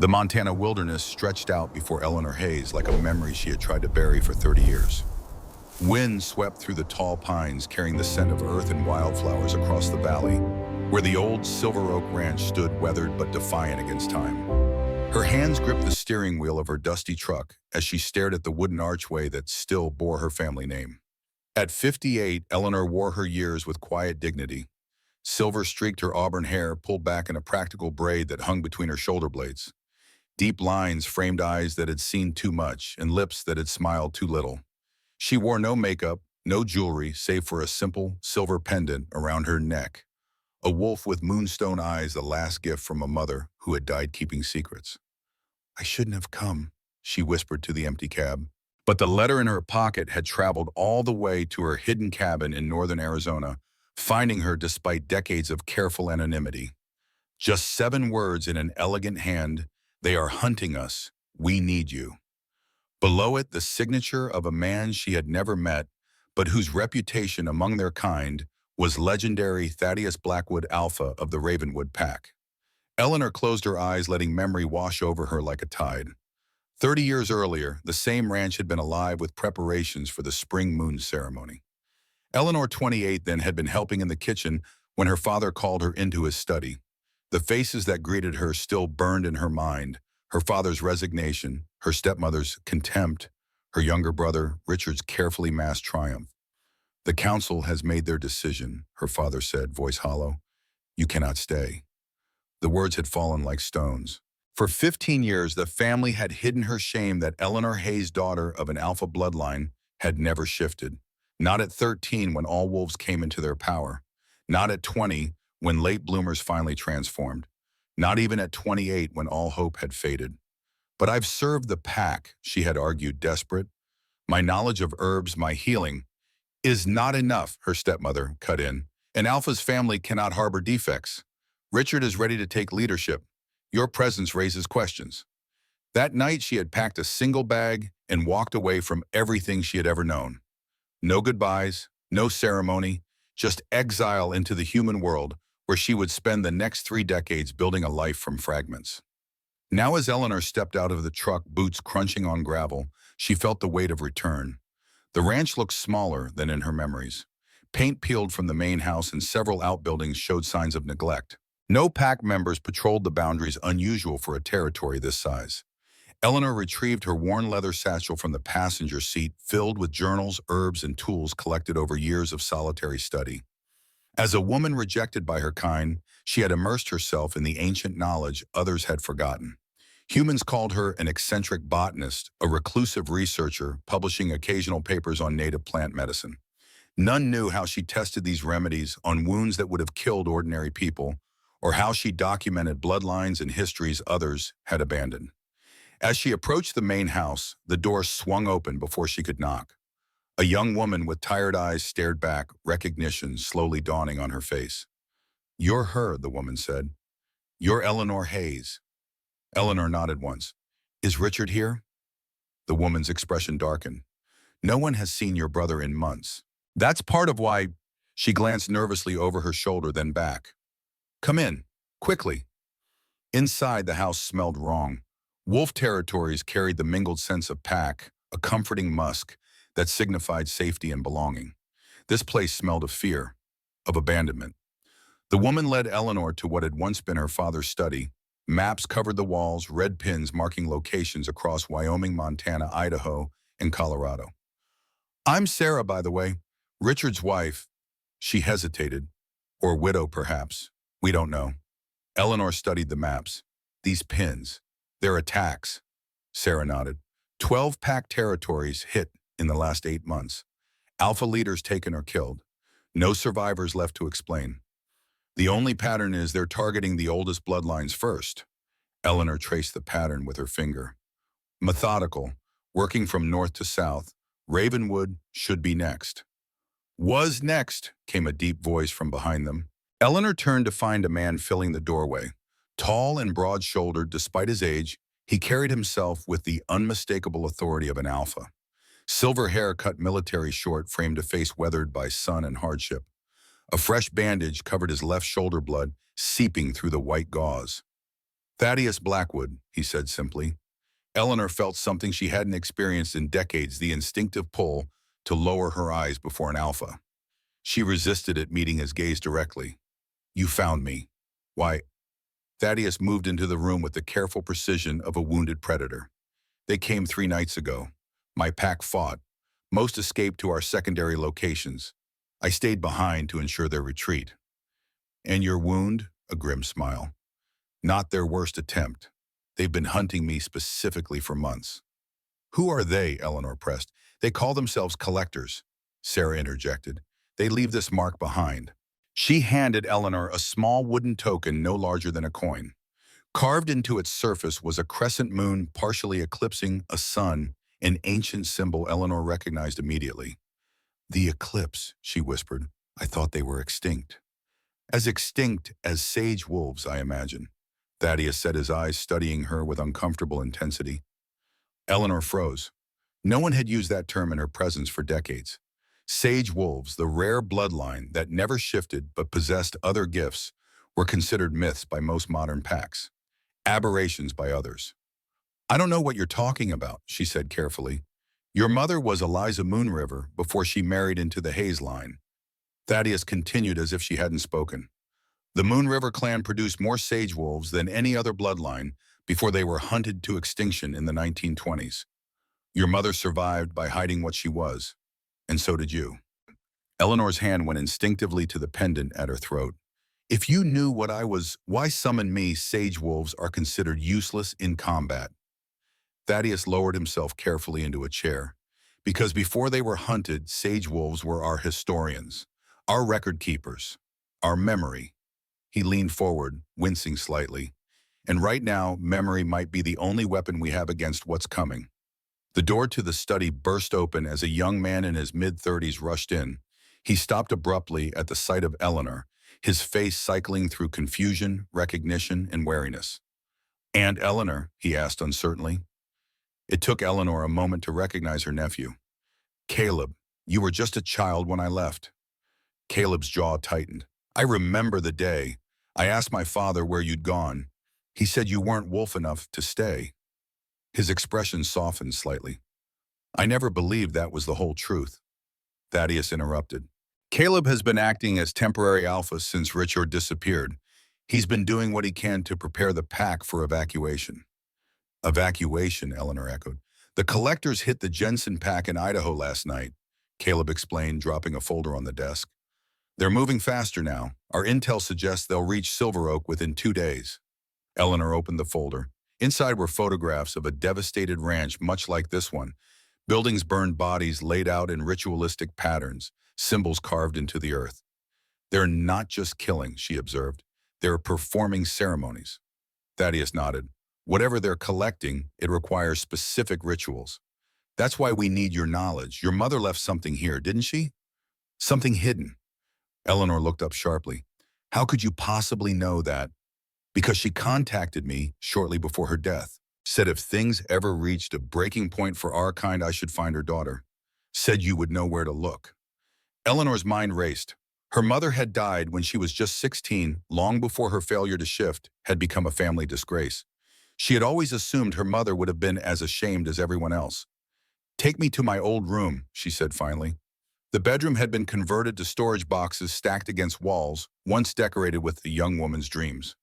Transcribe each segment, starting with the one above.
The Montana wilderness stretched out before Eleanor Hayes like a memory she had tried to bury for 30 years. Wind swept through the tall pines, carrying the scent of earth and wildflowers across the valley, where the old Silver Oak Ranch stood weathered but defiant against time. Her hands gripped the steering wheel of her dusty truck as she stared at the wooden archway that still bore her family name. At 58, Eleanor wore her years with quiet dignity. Silver streaked her auburn hair, pulled back in a practical braid that hung between her shoulder blades. Deep lines framed eyes that had seen too much and lips that had smiled too little. She wore no makeup, no jewelry, save for a simple silver pendant around her neck. A wolf with moonstone eyes, the last gift from a mother who had died keeping secrets. "I shouldn't have come," she whispered to the empty cab. But the letter in her pocket had traveled all the way to her hidden cabin in northern Arizona, finding her despite decades of careful anonymity. Just 7 words in an elegant hand: "They are hunting us. We need you." Below it, the signature of a man she had never met, but whose reputation among their kind was legendary: Thaddeus Blackwood, Alpha of the Ravenwood Pack. Eleanor closed her eyes, letting memory wash over her like a tide. 30 years earlier, the same ranch had been alive with preparations for the spring moon ceremony. Eleanor, 28, then had been helping in the kitchen when her father called her into his study. The faces that greeted her still burned in her mind: her father's resignation, her stepmother's contempt, her younger brother Richard's carefully masked triumph. "The council has made their decision," her father said, voice hollow. "You cannot stay." The words had fallen like stones. For 15 years, the family had hidden her shame that Eleanor Hayes, daughter of an Alpha bloodline, had never shifted. Not at 13, when all wolves came into their power. Not at 20, when late bloomers finally transformed. Not even at 28, when all hope had faded. "But I've served the pack," she had argued, desperate. "My knowledge of herbs, my healing—" "Is not enough," her stepmother cut in. "An Alpha's family cannot harbor defects. Richard is ready to take leadership. Your presence raises questions." That night, she had packed a single bag and walked away from everything she had ever known. No goodbyes, no ceremony, just exile into the human world, where she would spend the next 3 decades building a life from fragments. Now, as Eleanor stepped out of the truck, boots crunching on gravel, she felt the weight of return. The ranch looked smaller than in her memories. Paint peeled from the main house and several outbuildings showed signs of neglect. No pack members patrolled the boundaries, unusual for a territory this size. Eleanor retrieved her worn leather satchel from the passenger seat, filled with journals, herbs, and tools collected over years of solitary study. As a woman rejected by her kind, she had immersed herself in the ancient knowledge others had forgotten. Humans called her an eccentric botanist, a reclusive researcher, publishing occasional papers on native plant medicine. None knew how she tested these remedies on wounds that would have killed ordinary people, or how she documented bloodlines and histories others had abandoned. As she approached the main house, the door swung open before she could knock. A young woman with tired eyes stared back, recognition slowly dawning on her face. "You're her," the woman said. "You're Eleanor Hayes." Eleanor nodded once. "Is Richard here?" The woman's expression darkened. "No one has seen your brother in months. That's part of why—" She glanced nervously over her shoulder, then back. "Come in, quickly." Inside, the house smelled wrong. Wolf territories carried the mingled sense of pack, a comforting musk that signified safety and belonging. This place smelled of fear, of abandonment. The woman led Eleanor to what had once been her father's study. Maps covered the walls, red pins marking locations across Wyoming, Montana, Idaho, and Colorado. "I'm Sarah, by the way, Richard's wife." She hesitated. "Or widow, perhaps. We don't know." Eleanor studied the maps. "These pins, they're attacks." Sarah nodded. 12 pack territories hit in the last 8 months. Alpha leaders taken or killed. No survivors left to explain. "The only pattern is they're targeting the oldest bloodlines first." Eleanor traced the pattern with her finger. Methodical, working from north to south. Ravenwood should be next. "Was next," came a deep voice from behind them. Eleanor turned to find a man filling the doorway. Tall and broad-shouldered despite his age, he carried himself with the unmistakable authority of an Alpha. Silver hair cut military short, framed a face weathered by sun and hardship. A fresh bandage covered his left shoulder, blood seeping through the white gauze. Thaddeus Blackwood, he said simply. Eleanor felt something she hadn't experienced in decades, the instinctive pull to lower her eyes before an alpha. She resisted it, meeting his gaze directly. You found me. Why? Thaddeus moved into the room with the careful precision of a wounded predator. They came 3 nights ago. My pack fought. Most escaped to our secondary locations. I stayed behind to ensure their retreat. And your wound? A grim smile. Not their worst attempt. They've been hunting me specifically for months. Who are they? Eleanor pressed. They call themselves collectors, Sarah interjected. They leave this mark behind. She handed Eleanor a small wooden token no larger than a coin. Carved into its surface was a crescent moon partially eclipsing a sun, an ancient symbol Eleanor recognized immediately. The Eclipse, she whispered. I thought they were extinct. As extinct as sage wolves, I imagine. Thaddeus set his eyes, studying her with uncomfortable intensity. Eleanor froze. No one had used that term in her presence for decades. Sage wolves, the rare bloodline that never shifted but possessed other gifts, were considered myths by most modern packs, aberrations by others. I don't know what you're talking about, she said carefully. Your mother was Eliza Moonriver before she married into the Hayes line. Thaddeus continued as if she hadn't spoken. The Moonriver clan produced more sage wolves than any other bloodline before they were hunted to extinction in the 1920s. Your mother survived by hiding what she was, and so did you. Eleanor's hand went instinctively to the pendant at her throat. If you knew what I was, why summon me? Sage wolves are considered useless in combat. Thaddeus lowered himself carefully into a chair. Because before they were hunted, sage wolves were our historians, our record keepers, our memory. He leaned forward, wincing slightly. And right now, memory might be the only weapon we have against what's coming. The door to the study burst open as a young man in his mid-30s rushed in. He stopped abruptly at the sight of Eleanor, his face cycling through confusion, recognition, and wariness. "And Eleanor?" he asked uncertainly. It took Eleanor a moment to recognize her nephew. "Caleb, you were just a child when I left." Caleb's jaw tightened. "I remember the day. I asked my father where you'd gone. He said you weren't wolf enough to stay." His expression softened slightly. "I never believed that was the whole truth." Thaddeus interrupted. "Caleb has been acting as temporary alpha since Richard disappeared. He's been doing what he can to prepare the pack for evacuation." "Evacuation," Eleanor echoed. "The collectors hit the Jensen pack in Idaho last night," Caleb explained, dropping a folder on the desk. "They're moving faster now. Our intel suggests they'll reach Silver Oak within 2 days." Eleanor opened the folder. Inside were photographs of a devastated ranch much like this one. Buildings burned, bodies laid out in ritualistic patterns, symbols carved into the earth. "They're not just killing," she observed. "They're performing ceremonies." Thaddeus nodded. "Whatever they're collecting, it requires specific rituals. That's why we need your knowledge. Your mother left something here, didn't she? Something hidden." Eleanor looked up sharply. "How could you possibly know that?" "Because she contacted me shortly before her death. Said if things ever reached a breaking point for our kind, I should find her daughter. Said you would know where to look." Eleanor's mind raced. Her mother had died when she was just 16, long before her failure to shift had become a family disgrace. She had always assumed her mother would have been as ashamed as everyone else. "Take me to my old room," she said finally. The bedroom had been converted to storage boxes stacked against walls, once decorated with the young woman's dreams.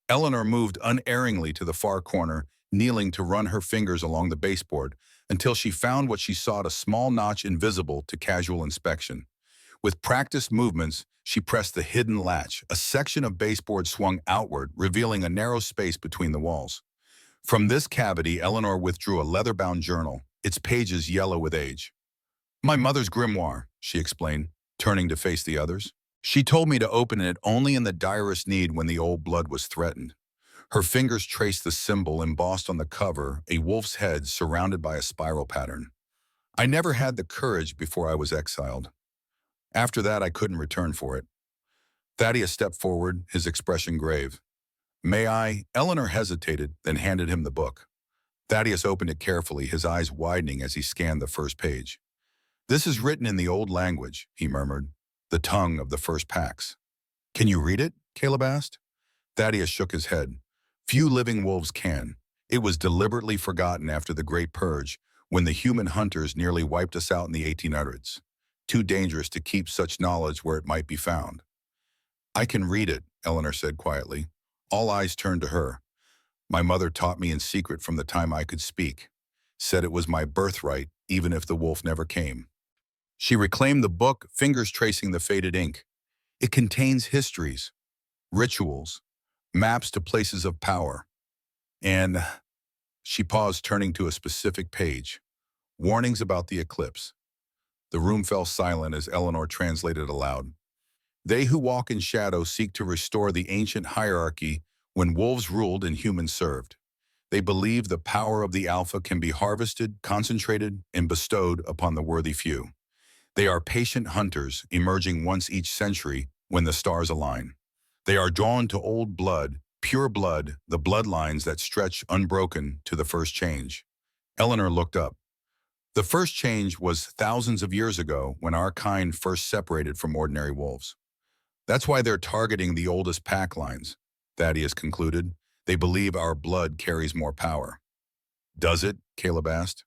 Eleanor moved unerringly to the far corner, kneeling to run her fingers along the baseboard until she found what she sought, a small notch invisible to casual inspection. With practiced movements, she pressed the hidden latch. A section of baseboard swung outward, revealing a narrow space between the walls. From this cavity, Eleanor withdrew a leather-bound journal, its pages yellow with age. "My mother's grimoire," she explained, turning to face the others. "She told me to open it only in the direst need when the old blood was threatened." Her fingers traced the symbol embossed on the cover, a wolf's head surrounded by a spiral pattern. "I never had the courage before I was exiled. After that, I couldn't return for it." Thaddeus stepped forward, his expression grave. "May I?" Eleanor hesitated, then handed him the book. Thaddeus opened it carefully, his eyes widening as he scanned the first page. "This is written in the old language," he murmured, "the tongue of the first packs." "Can you read it?" Caleb asked. Thaddeus shook his head. Few living wolves can. It was deliberately forgotten after the Great Purge, when the human hunters nearly wiped us out in the 1800s. Too dangerous to keep such knowledge where it might be found. I can read it, Eleanor said quietly. All eyes turned to her. My mother taught me in secret from the time I could speak. Said it was my birthright, even if the wolf never came. She reclaimed the book, fingers tracing the faded ink. It contains histories, rituals, maps to places of power. And she paused, turning to a specific page. Warnings about the eclipse. The room fell silent as Eleanor translated aloud. They who walk in shadow seek to restore the ancient hierarchy when wolves ruled and humans served. They believe the power of the Alpha can be harvested, concentrated, and bestowed upon the worthy few. They are patient hunters, emerging once each century when the stars align. They are drawn to old blood, pure blood, the bloodlines that stretch unbroken to the first change. Eleanor looked up. The first change was thousands of years ago when our kind first separated from ordinary wolves. That's why they're targeting the oldest pack lines, Thaddeus concluded. They believe our blood carries more power. Does it? Caleb asked.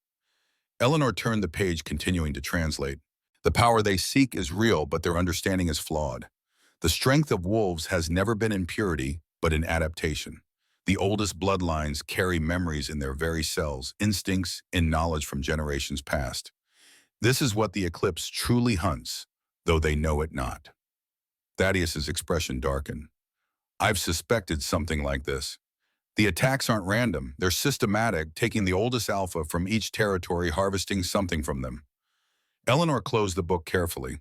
Eleanor turned the page, continuing to translate. The power they seek is real, but their understanding is flawed. The strength of wolves has never been in purity, but in adaptation. The oldest bloodlines carry memories in their very cells, instincts, and knowledge from generations past. This is what the Eclipse truly hunts, though they know it not. Thaddeus's expression darkened. I've suspected something like this. The attacks aren't random, they're systematic, taking the oldest alpha from each territory, harvesting something from them. Eleanor closed the book carefully.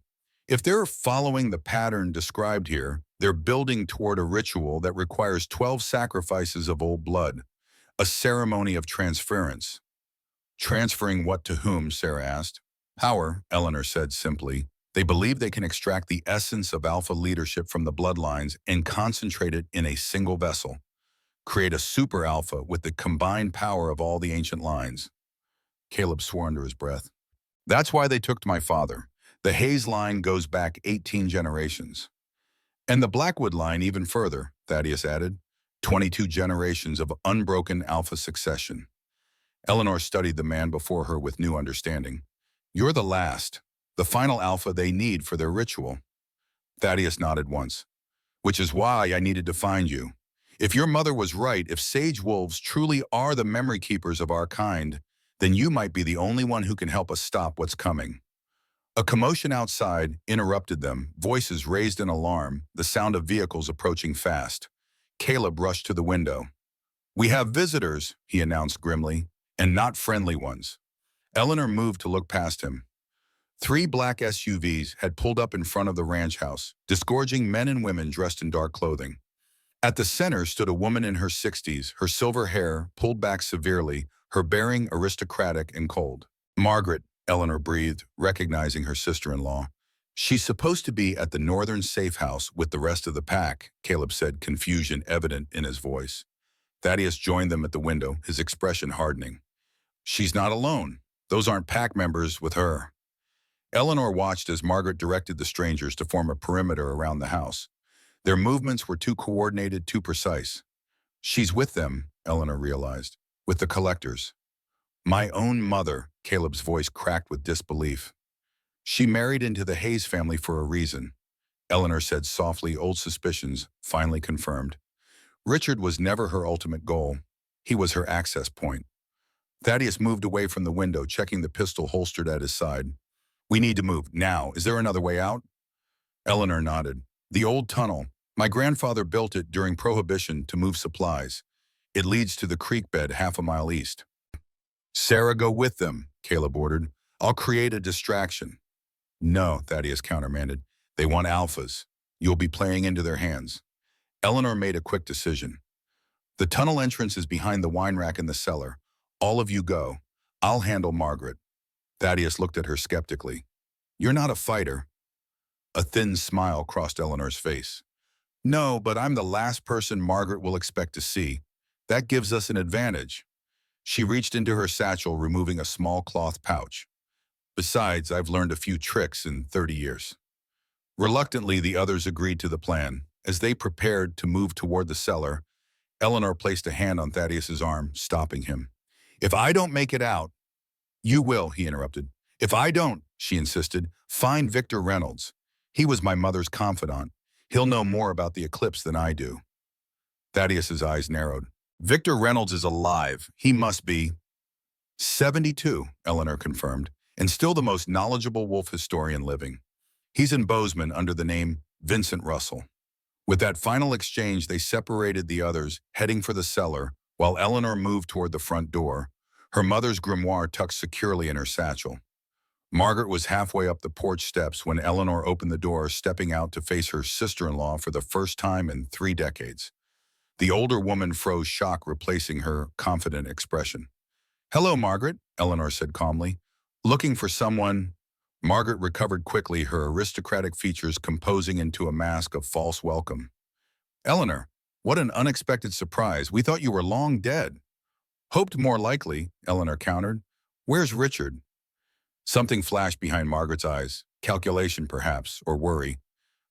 If they're following the pattern described here, they're building toward a ritual that requires 12 sacrifices of old blood, a ceremony of transference. Transferring what to whom? Sarah asked. Power, Eleanor said simply. They believe they can extract the essence of alpha leadership from the bloodlines and concentrate it in a single vessel. Create a super alpha with the combined power of all the ancient lines. Caleb swore under his breath. That's why they took my father. The Hayes line goes back 18 generations. And the Blackwood line even further, Thaddeus added. 22 generations of unbroken alpha succession. Eleanor studied the man before her with new understanding. You're the last, the final alpha they need for their ritual. Thaddeus nodded once. Which is why I needed to find you. If your mother was right, if sage wolves truly are the memory keepers of our kind, then you might be the only one who can help us stop what's coming. A commotion outside interrupted them, voices raised in alarm, the sound of vehicles approaching fast. Caleb rushed to the window. We have visitors, he announced grimly, and not friendly ones. Eleanor moved to look past him. 3 black SUVs had pulled up in front of the ranch house, disgorging men and women dressed in dark clothing. At the center stood a woman in her 60s, her silver hair pulled back severely, her bearing aristocratic and cold. Margaret, Eleanor breathed, recognizing her sister-in-law. She's supposed to be at the northern safe house with the rest of the pack, Caleb said, confusion evident in his voice. Thaddeus joined them at the window, his expression hardening. She's not alone. Those aren't pack members with her. Eleanor watched as Margaret directed the strangers to form a perimeter around the house. Their movements were too coordinated, too precise. She's with them, Eleanor realized, with the collectors. My own mother, Caleb's voice cracked with disbelief. She married into the Hayes family for a reason, Eleanor said softly, old suspicions finally confirmed. Richard was never her ultimate goal. He was her access point. Thaddeus moved away from the window, checking the pistol holstered at his side. We need to move, now. Is there another way out? Eleanor nodded. The old tunnel. My grandfather built it during Prohibition to move supplies. It leads to the creek bed half a mile east. Sarah, go with them, Caleb ordered. I'll create a distraction. No, Thaddeus countermanded. They want alphas. You'll be playing into their hands. Eleanor made a quick decision. The tunnel entrance is behind the wine rack in the cellar. All of you go. I'll handle Margaret. Thaddeus looked at her skeptically. You're not a fighter. A thin smile crossed Eleanor's face. No, but I'm the last person Margaret will expect to see. That gives us an advantage. She reached into her satchel, removing a small cloth pouch. Besides, I've learned a few tricks in 30 years. Reluctantly, the others agreed to the plan. As they prepared to move toward the cellar, Eleanor placed a hand on Thaddeus's arm, stopping him. If I don't make it out, you will, he interrupted. If I don't, she insisted, find Victor Reynolds. He was my mother's confidant. He'll know more about the eclipse than I do. Thaddeus's eyes narrowed. Victor Reynolds is alive. He must be 72, Eleanor confirmed, and still the most knowledgeable wolf historian living. He's in Bozeman under the name Vincent Russell. With that final exchange, they separated the others, heading for the cellar, while Eleanor moved toward the front door, her mother's grimoire tucked securely in her satchel. Margaret was halfway up the porch steps when Eleanor opened the door, stepping out to face her sister-in-law for the first time in 3 decades. The older woman froze, shock replacing her confident expression. Hello, Margaret, Eleanor said calmly. Looking for someone? Margaret recovered quickly, her aristocratic features composing into a mask of false welcome. Eleanor, what an unexpected surprise. We thought you were long dead. Hoped more likely, Eleanor countered. Where's Richard? Something flashed behind Margaret's eyes. Calculation, perhaps, or worry.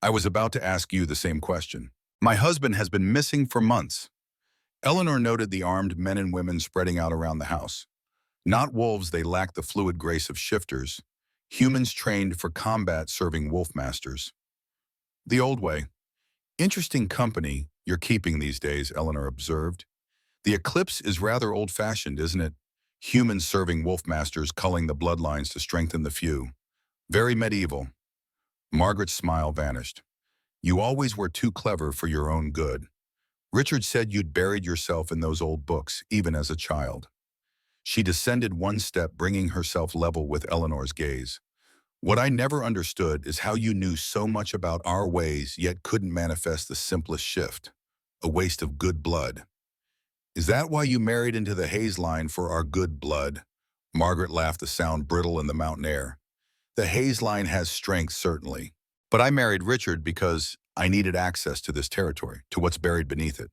I was about to ask you the same question. My husband has been missing for months. Eleanor noted the armed men and women spreading out around the house. Not wolves, they lacked the fluid grace of shifters. Humans trained for combat serving wolf masters. The old way. Interesting company you're keeping these days, Eleanor observed. The Eclipse is rather old-fashioned, isn't it? Humans serving wolf masters, culling the bloodlines to strengthen the few. Very medieval. Margaret's smile vanished. You always were too clever for your own good. Richard said you'd buried yourself in those old books, even as a child. She descended one step, bringing herself level with Eleanor's gaze. What I never understood is how you knew so much about our ways, yet couldn't manifest the simplest shift. A waste of good blood. Is that why you married into the Hayes line, for our good blood? Margaret laughed, the sound brittle in the mountain air. The Hayes line has strength, certainly. But I married Richard because I needed access to this territory, to what's buried beneath it.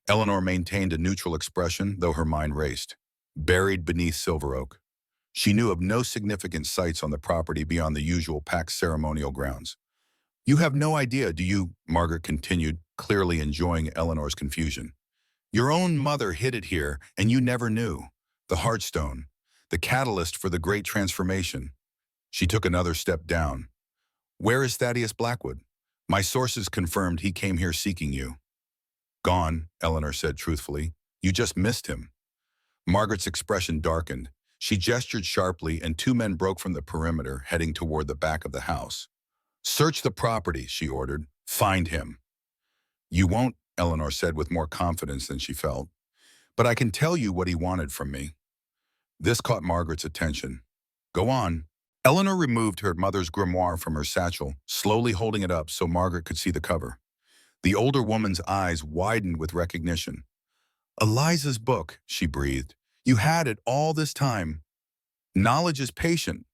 Eleanor maintained a neutral expression, though her mind raced. Buried beneath Silver Oak. She knew of no significant sites on the property beyond the usual packed ceremonial grounds. You have no idea, do you? Margaret continued, clearly enjoying Eleanor's confusion. Your own mother hid it here, and you never knew. The Heartstone, the catalyst for the great transformation. She took another step down. Where is Thaddeus Blackwood? My sources confirmed he came here seeking you. Gone, Eleanor said truthfully. You just missed him. Margaret's expression darkened. She gestured sharply, and 2 men broke from the perimeter, heading toward the back of the house. Search the property, she ordered. Find him. You won't, Eleanor said with more confidence than she felt. But I can tell you what he wanted from me. This caught Margaret's attention. Go on. Eleanor removed her mother's grimoire from her satchel, slowly holding it up so Margaret could see the cover. The older woman's eyes widened with recognition. Eliza's book, she breathed. You had it all this time. Knowledge is patient,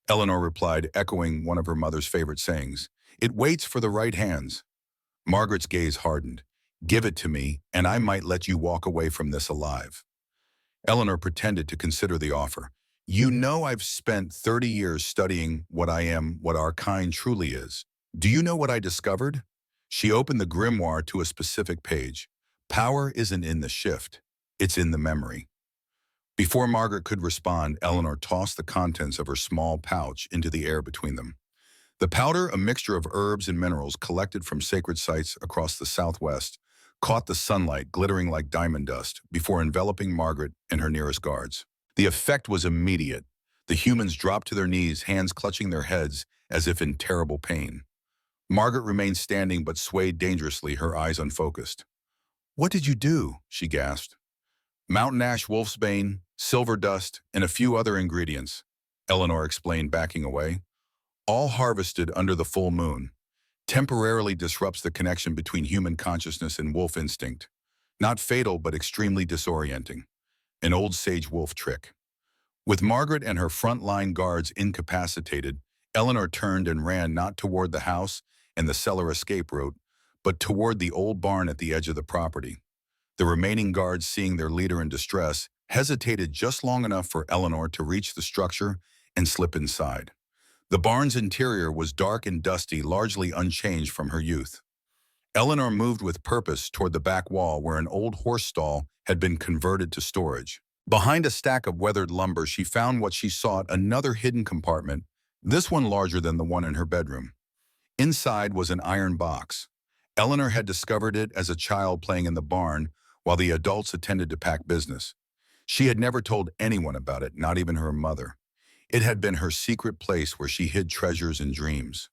Eleanor replied, echoing one of her mother's favorite sayings. It waits for the right hands. Margaret's gaze hardened. Give it to me, and I might let you walk away from this alive. Eleanor pretended to consider the offer. You know I've spent 30 years studying what I am, what our kind truly is. Do you know what I discovered? She opened the grimoire to a specific page. Power isn't in the shift, it's in the memory. Before Margaret could respond, Eleanor tossed the contents of her small pouch into the air between them. The powder, a mixture of herbs and minerals collected from sacred sites across the southwest, caught the sunlight, glittering like diamond dust, before enveloping Margaret and her nearest guards. The effect was immediate. The humans dropped to their knees, hands clutching their heads as if in terrible pain. Margaret remained standing but swayed dangerously, her eyes unfocused. What did you do? She gasped. Mountain ash, wolfsbane, silver dust, and a few other ingredients, Eleanor explained, backing away. All harvested under the full moon. Temporarily disrupts the connection between human consciousness and wolf instinct. Not fatal, but extremely disorienting. An old sage wolf trick. With Margaret and her front-line guards incapacitated, Eleanor turned and ran not toward the house and the cellar escape route, but toward the old barn at the edge of the property. The remaining guards, seeing their leader in distress, hesitated just long enough for Eleanor to reach the structure and slip inside. The barn's interior was dark and dusty, largely unchanged from her youth. Eleanor moved with purpose toward the back wall where an old horse stall had been converted to storage. Behind a stack of weathered lumber, she found what she sought, another hidden compartment, this one larger than the one in her bedroom. Inside was an iron box. Eleanor had discovered it as a child playing in the barn while the adults attended to pack business. She had never told anyone about it, not even her mother. It had been her secret place where she hid treasures and dreams.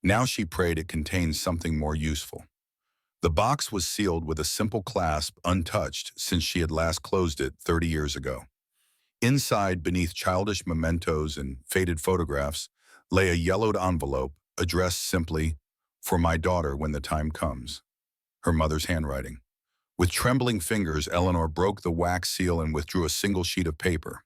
Now she prayed it contained something more useful. The box was sealed with a simple clasp, untouched since she had last closed it 30 years ago. Inside, beneath childish mementos and faded photographs, lay a yellowed envelope addressed simply, "For my daughter when the time comes." Her mother's handwriting. With trembling fingers, Eleanor broke the wax seal and withdrew a single sheet of paper.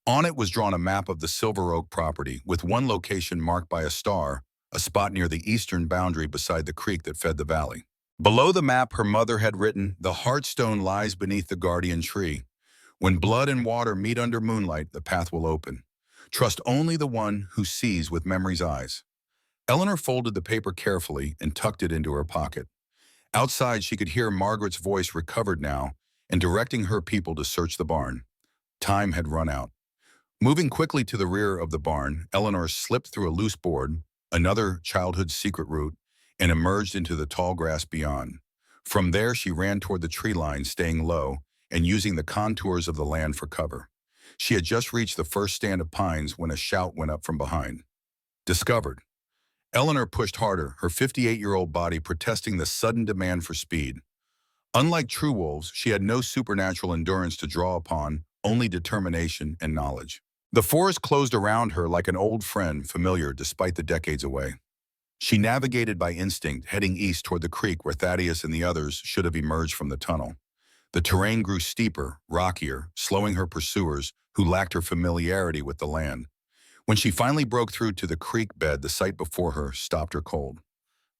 On it was drawn a map of the Silver Oak property, with one location marked by a star, a spot near the eastern boundary beside the creek that fed the valley. Below the map, her mother had written, "The Heartstone lies beneath the guardian tree. When blood and water meet under moonlight, the path will open. Trust only the one who sees with memory's eyes." Eleanor folded the paper carefully and tucked it into her pocket. Outside, she could hear Margaret's voice, recovered now, and directing her people to search the barn. Time had run out. Moving quickly to the rear of the barn, Eleanor slipped through a loose board, another childhood secret route, and emerged into the tall grass beyond. From there, she ran toward the tree line, staying low and using the contours of the land for cover. She had just reached the first stand of pines when a shout went up from behind. "Discovered." Eleanor pushed harder, her 58-year-old body protesting the sudden demand for speed. Unlike true wolves, she had no supernatural endurance to draw upon, only determination and knowledge. The forest closed around her like an old friend, familiar despite the decades away. She navigated by instinct, heading east toward the creek where Thaddeus and the others should have emerged from the tunnel. The terrain grew steeper, rockier, slowing her pursuers, who lacked her familiarity with the land. When she finally broke through to the creek bed, the sight before her stopped her cold.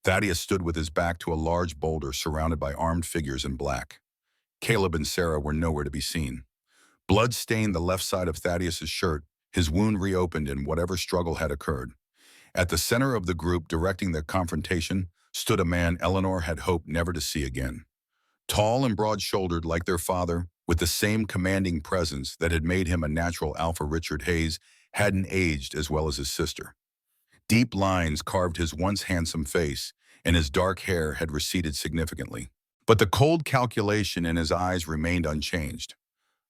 Thaddeus stood with his back to a large boulder surrounded by armed figures in black. Caleb and Sarah were nowhere to be seen. Blood stained the left side of Thaddeus's shirt, his wound reopened in whatever struggle had occurred. At the center of the group, directing the confrontation, stood a man Eleanor had hoped never to see again. Tall and broad-shouldered like their father, with the same commanding presence that had made him a natural alpha, Richard Hayes hadn't aged as well as his sister. Deep lines carved his once handsome face, and his dark hair had receded significantly. But the cold calculation in his eyes remained unchanged.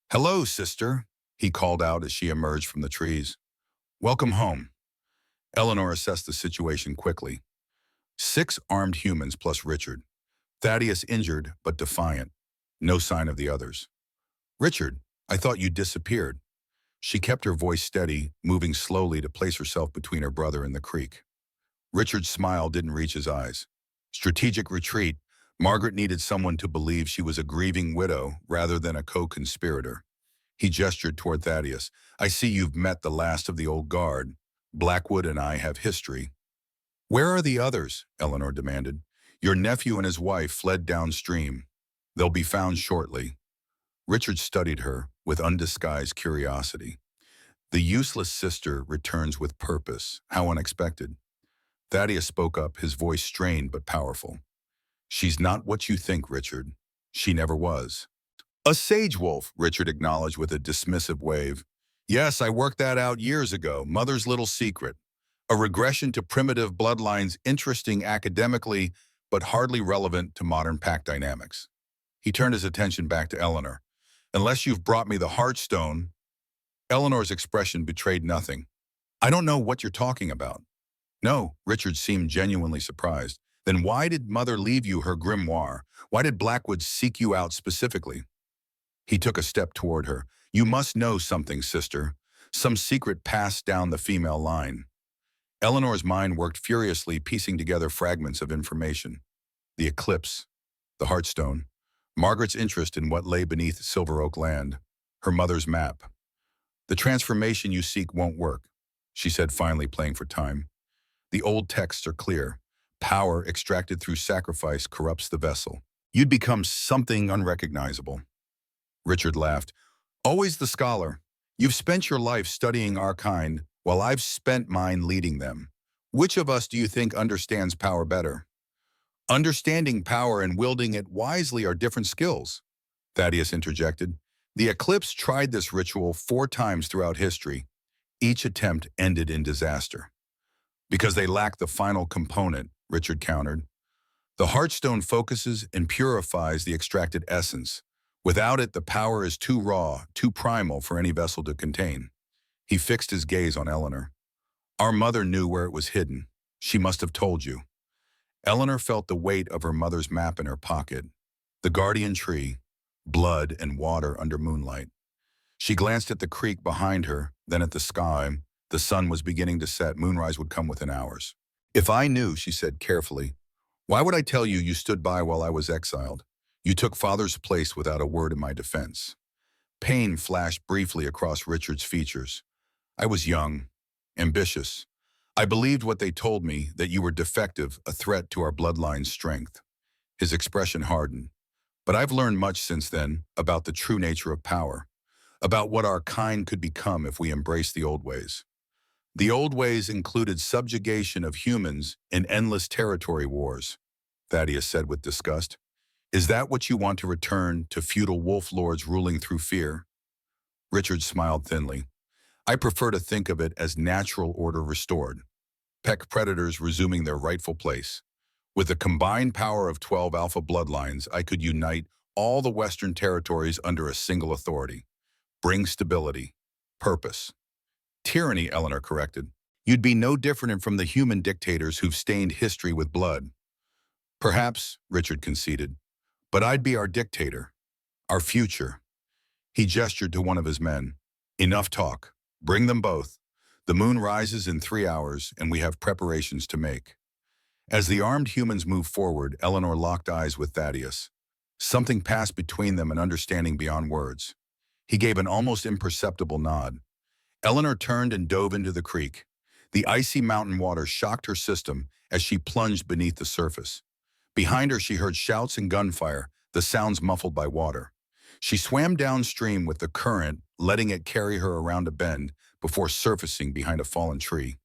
"Hello, sister," he called out as she emerged from the trees. "Welcome home." Eleanor assessed the situation quickly. 6 armed humans plus Richard. Thaddeus injured but defiant. No sign of the others. "Richard, I thought you disappeared." She kept her voice steady, moving slowly to place herself between her brother and the creek. Richard's smile didn't reach his eyes. Strategic retreat. Margaret needed someone to believe she was a grieving widow rather than a co-conspirator. He gestured toward Thaddeus. "I see you've met the last of the old guard. Blackwood and I have history." "Where are the others?" Eleanor demanded. "Your nephew and his wife fled downstream. They'll be found shortly." Richard studied her with undisguised curiosity. "The useless sister returns with purpose. How unexpected." Thaddeus spoke up, his voice strained but powerful. "She's not what you think, Richard. She never was." "A sage wolf," Richard acknowledged with a dismissive wave. "Yes, I worked that out years ago. Mother's little secret. A regression to primitive bloodlines, interesting academically, but hardly relevant to modern pack dynamics." He turned his attention back to Eleanor. "Unless you've brought me the Heartstone." Eleanor's expression betrayed nothing. "I don't know what you're talking about." "No," Richard seemed genuinely surprised. "Then why did Mother leave you her grimoire? Why did Blackwood seek you out specifically?" He took a step toward her. "You must know something, sister. Some secret passed down the female line." Eleanor's mind worked furiously, piecing together fragments of information. The Eclipse, the Heartstone, Margaret's interest in what lay beneath Silver Oak land, her mother's map. "The transformation you seek won't work," she said, finally playing for time. "The old texts are clear. Power extracted through sacrifice corrupts the vessel. You'd become something unrecognizable." Richard laughed. "Always the scholar. You've spent your life studying our kind, while I've spent mine leading them. Which of us do you think understands power better?" Understanding power and wielding it wisely are different skills, Thaddeus interjected. The Eclipse tried this ritual 4 times throughout history. Each attempt ended in disaster. Because they lack the final component, Richard countered. The Heartstone focuses and purifies the extracted essence. Without it, the power is too raw, too primal for any vessel to contain. He fixed his gaze on Eleanor. Our mother knew where it was hidden. She must have told you. Eleanor felt the weight of her mother's map in her pocket. The guardian tree, blood and water under moonlight. She glanced at the creek behind her, then at the sky. The sun was beginning to set. Moonrise would come within hours. If I knew, she said carefully, why would I tell you you stood by while I was exiled? You took Father's place without a word in my defense. Pain flashed briefly across Richard's features. I was young, ambitious. I believed what they told me, that you were defective, a threat to our bloodline's strength. His expression hardened. But I've learned much since then about the true nature of power, about what our kind could become if we embrace the old ways. The old ways included subjugation of humans and endless territory wars, Thaddeus said with disgust. Is that what you want to return to feudal wolf lords ruling through fear? Richard smiled thinly. I prefer to think of it as natural order restored. Peck predators resuming their rightful place. With the combined power of 12 alpha bloodlines, I could unite all the Western territories under a single authority. Bring stability, purpose. Tyranny, Eleanor corrected. You'd be no different from the human dictators who've stained history with blood. Perhaps, Richard conceded, but I'd be our dictator, our future. He gestured to one of his men. Enough talk. Bring them both. The moon rises in 3 hours, and we have preparations to make. As the armed humans moved forward, Eleanor locked eyes with Thaddeus. Something passed between them, an understanding beyond words. He gave an almost imperceptible nod. Eleanor turned and dove into the creek. The icy mountain water shocked her system as she plunged beneath the surface. Behind her, she heard shouts and gunfire, the sounds muffled by water. She swam downstream with the current, letting it carry her around a bend before surfacing behind a fallen tree.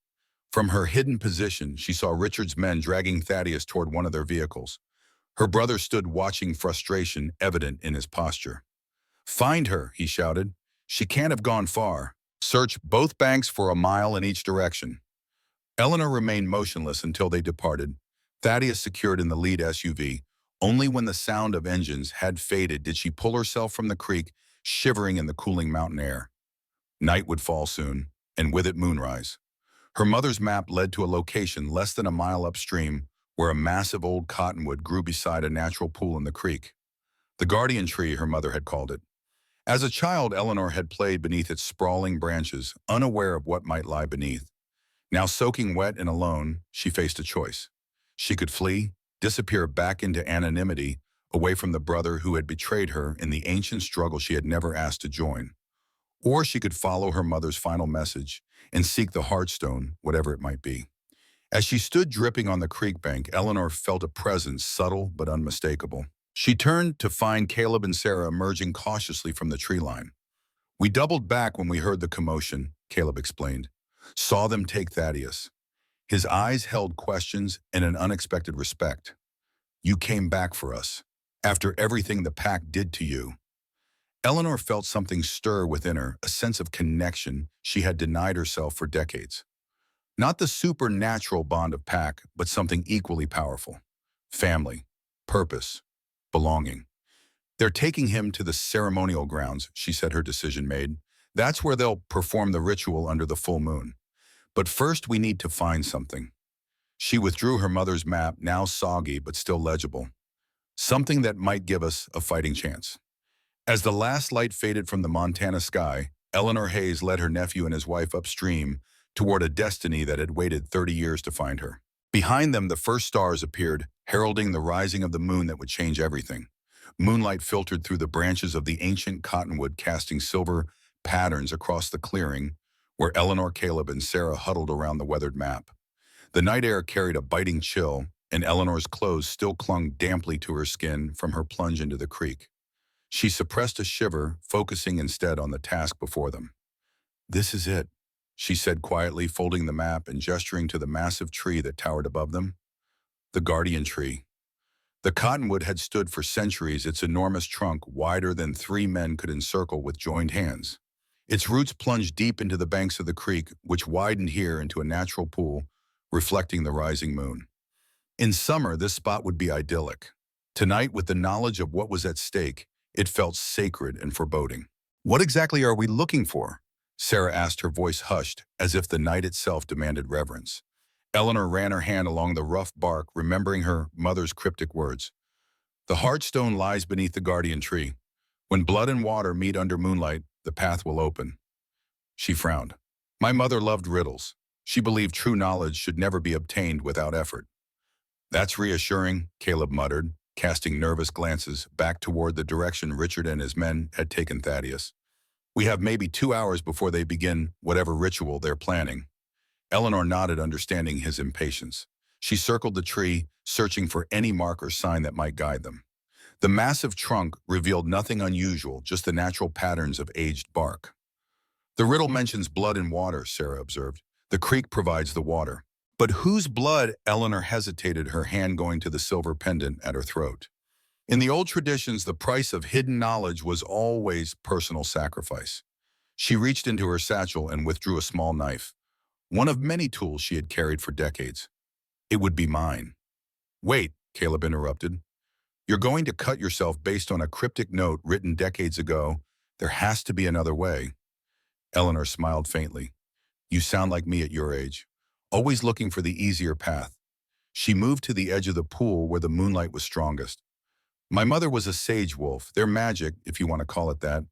From her hidden position, she saw Richard's men dragging Thaddeus toward one of their vehicles. Her brother stood watching, frustration evident in his posture. Find her, he shouted. She can't have gone far. Search both banks for a mile in each direction. Eleanor remained motionless until they departed, Thaddeus secured in the lead SUV. Only when the sound of engines had faded did she pull herself from the creek, shivering in the cooling mountain air. Night would fall soon, and with it moonrise. Her mother's map led to a location less than a mile upstream, where a massive old cottonwood grew beside a natural pool in the creek. The guardian tree, her mother had called it. As a child, Eleanor had played beneath its sprawling branches, unaware of what might lie beneath. Now soaking wet and alone, she faced a choice. She could flee, disappear back into anonymity, away from the brother who had betrayed her in the ancient struggle she had never asked to join. Or she could follow her mother's final message and seek the Heartstone, whatever it might be. As she stood dripping on the creek bank, Eleanor felt a presence subtle but unmistakable. She turned to find Caleb and Sarah emerging cautiously from the tree line. We doubled back when we heard the commotion, Caleb explained. Saw them take Thaddeus. His eyes held questions and an unexpected respect. You came back for us, after everything the pack did to you. Eleanor felt something stir within her, a sense of connection she had denied herself for decades. Not the supernatural bond of pack, but something equally powerful. Family, purpose, belonging. They're taking him to the ceremonial grounds, she said, her decision made. That's where they'll perform the ritual under the full moon. But first we need to find something. She withdrew her mother's map, now soggy but still legible. Something that might give us a fighting chance. As the last light faded from the Montana sky, Eleanor Hayes led her nephew and his wife upstream toward a destiny that had waited 30 years to find her. Behind them, the first stars appeared, heralding the rising of the moon that would change everything. Moonlight filtered through the branches of the ancient cottonwood, casting silver patterns across the clearing, where Eleanor, Caleb, and Sarah huddled around the weathered map. The night air carried a biting chill, and Eleanor's clothes still clung damply to her skin from her plunge into the creek. She suppressed a shiver, focusing instead on the task before them. This is it, she said quietly, folding the map and gesturing to the massive tree that towered above them. The guardian tree. The cottonwood had stood for centuries, its enormous trunk wider than 3 men could encircle with joined hands. Its roots plunged deep into the banks of the creek, which widened here into a natural pool, reflecting the rising moon. In summer, this spot would be idyllic. Tonight, with the knowledge of what was at stake, it felt sacred and foreboding. "What exactly are we looking for?" Sarah asked, her voice hushed, as if the night itself demanded reverence. Eleanor ran her hand along the rough bark, remembering her mother's cryptic words. "The heart stone lies beneath the guardian tree. When blood and water meet under moonlight, the path will open." She frowned. My mother loved riddles. She believed true knowledge should never be obtained without effort. "That's reassuring," Caleb muttered, casting nervous glances back toward the direction Richard and his men had taken Thaddeus. "We have maybe 2 hours before they begin whatever ritual they're planning." Eleanor nodded, understanding his impatience. She circled the tree, searching for any mark or sign that might guide them. The massive trunk revealed nothing unusual, just the natural patterns of aged bark. "The riddle mentions blood and water," Sarah observed. "The creek provides the water." "But whose blood?" Eleanor hesitated, her hand going to the silver pendant at her throat. In the old traditions, the price of hidden knowledge was always personal sacrifice. She reached into her satchel and withdrew a small knife, one of many tools she had carried for decades. "It would be mine." "Wait," Caleb interrupted. "You're going to cut yourself based on a cryptic note written decades ago. There has to be another way." Eleanor smiled faintly. "You sound like me at your age, always looking for the easier path." She moved to the edge of the pool where the moonlight was strongest. "My mother was a sage wolf. Their magic, if you want to call it that,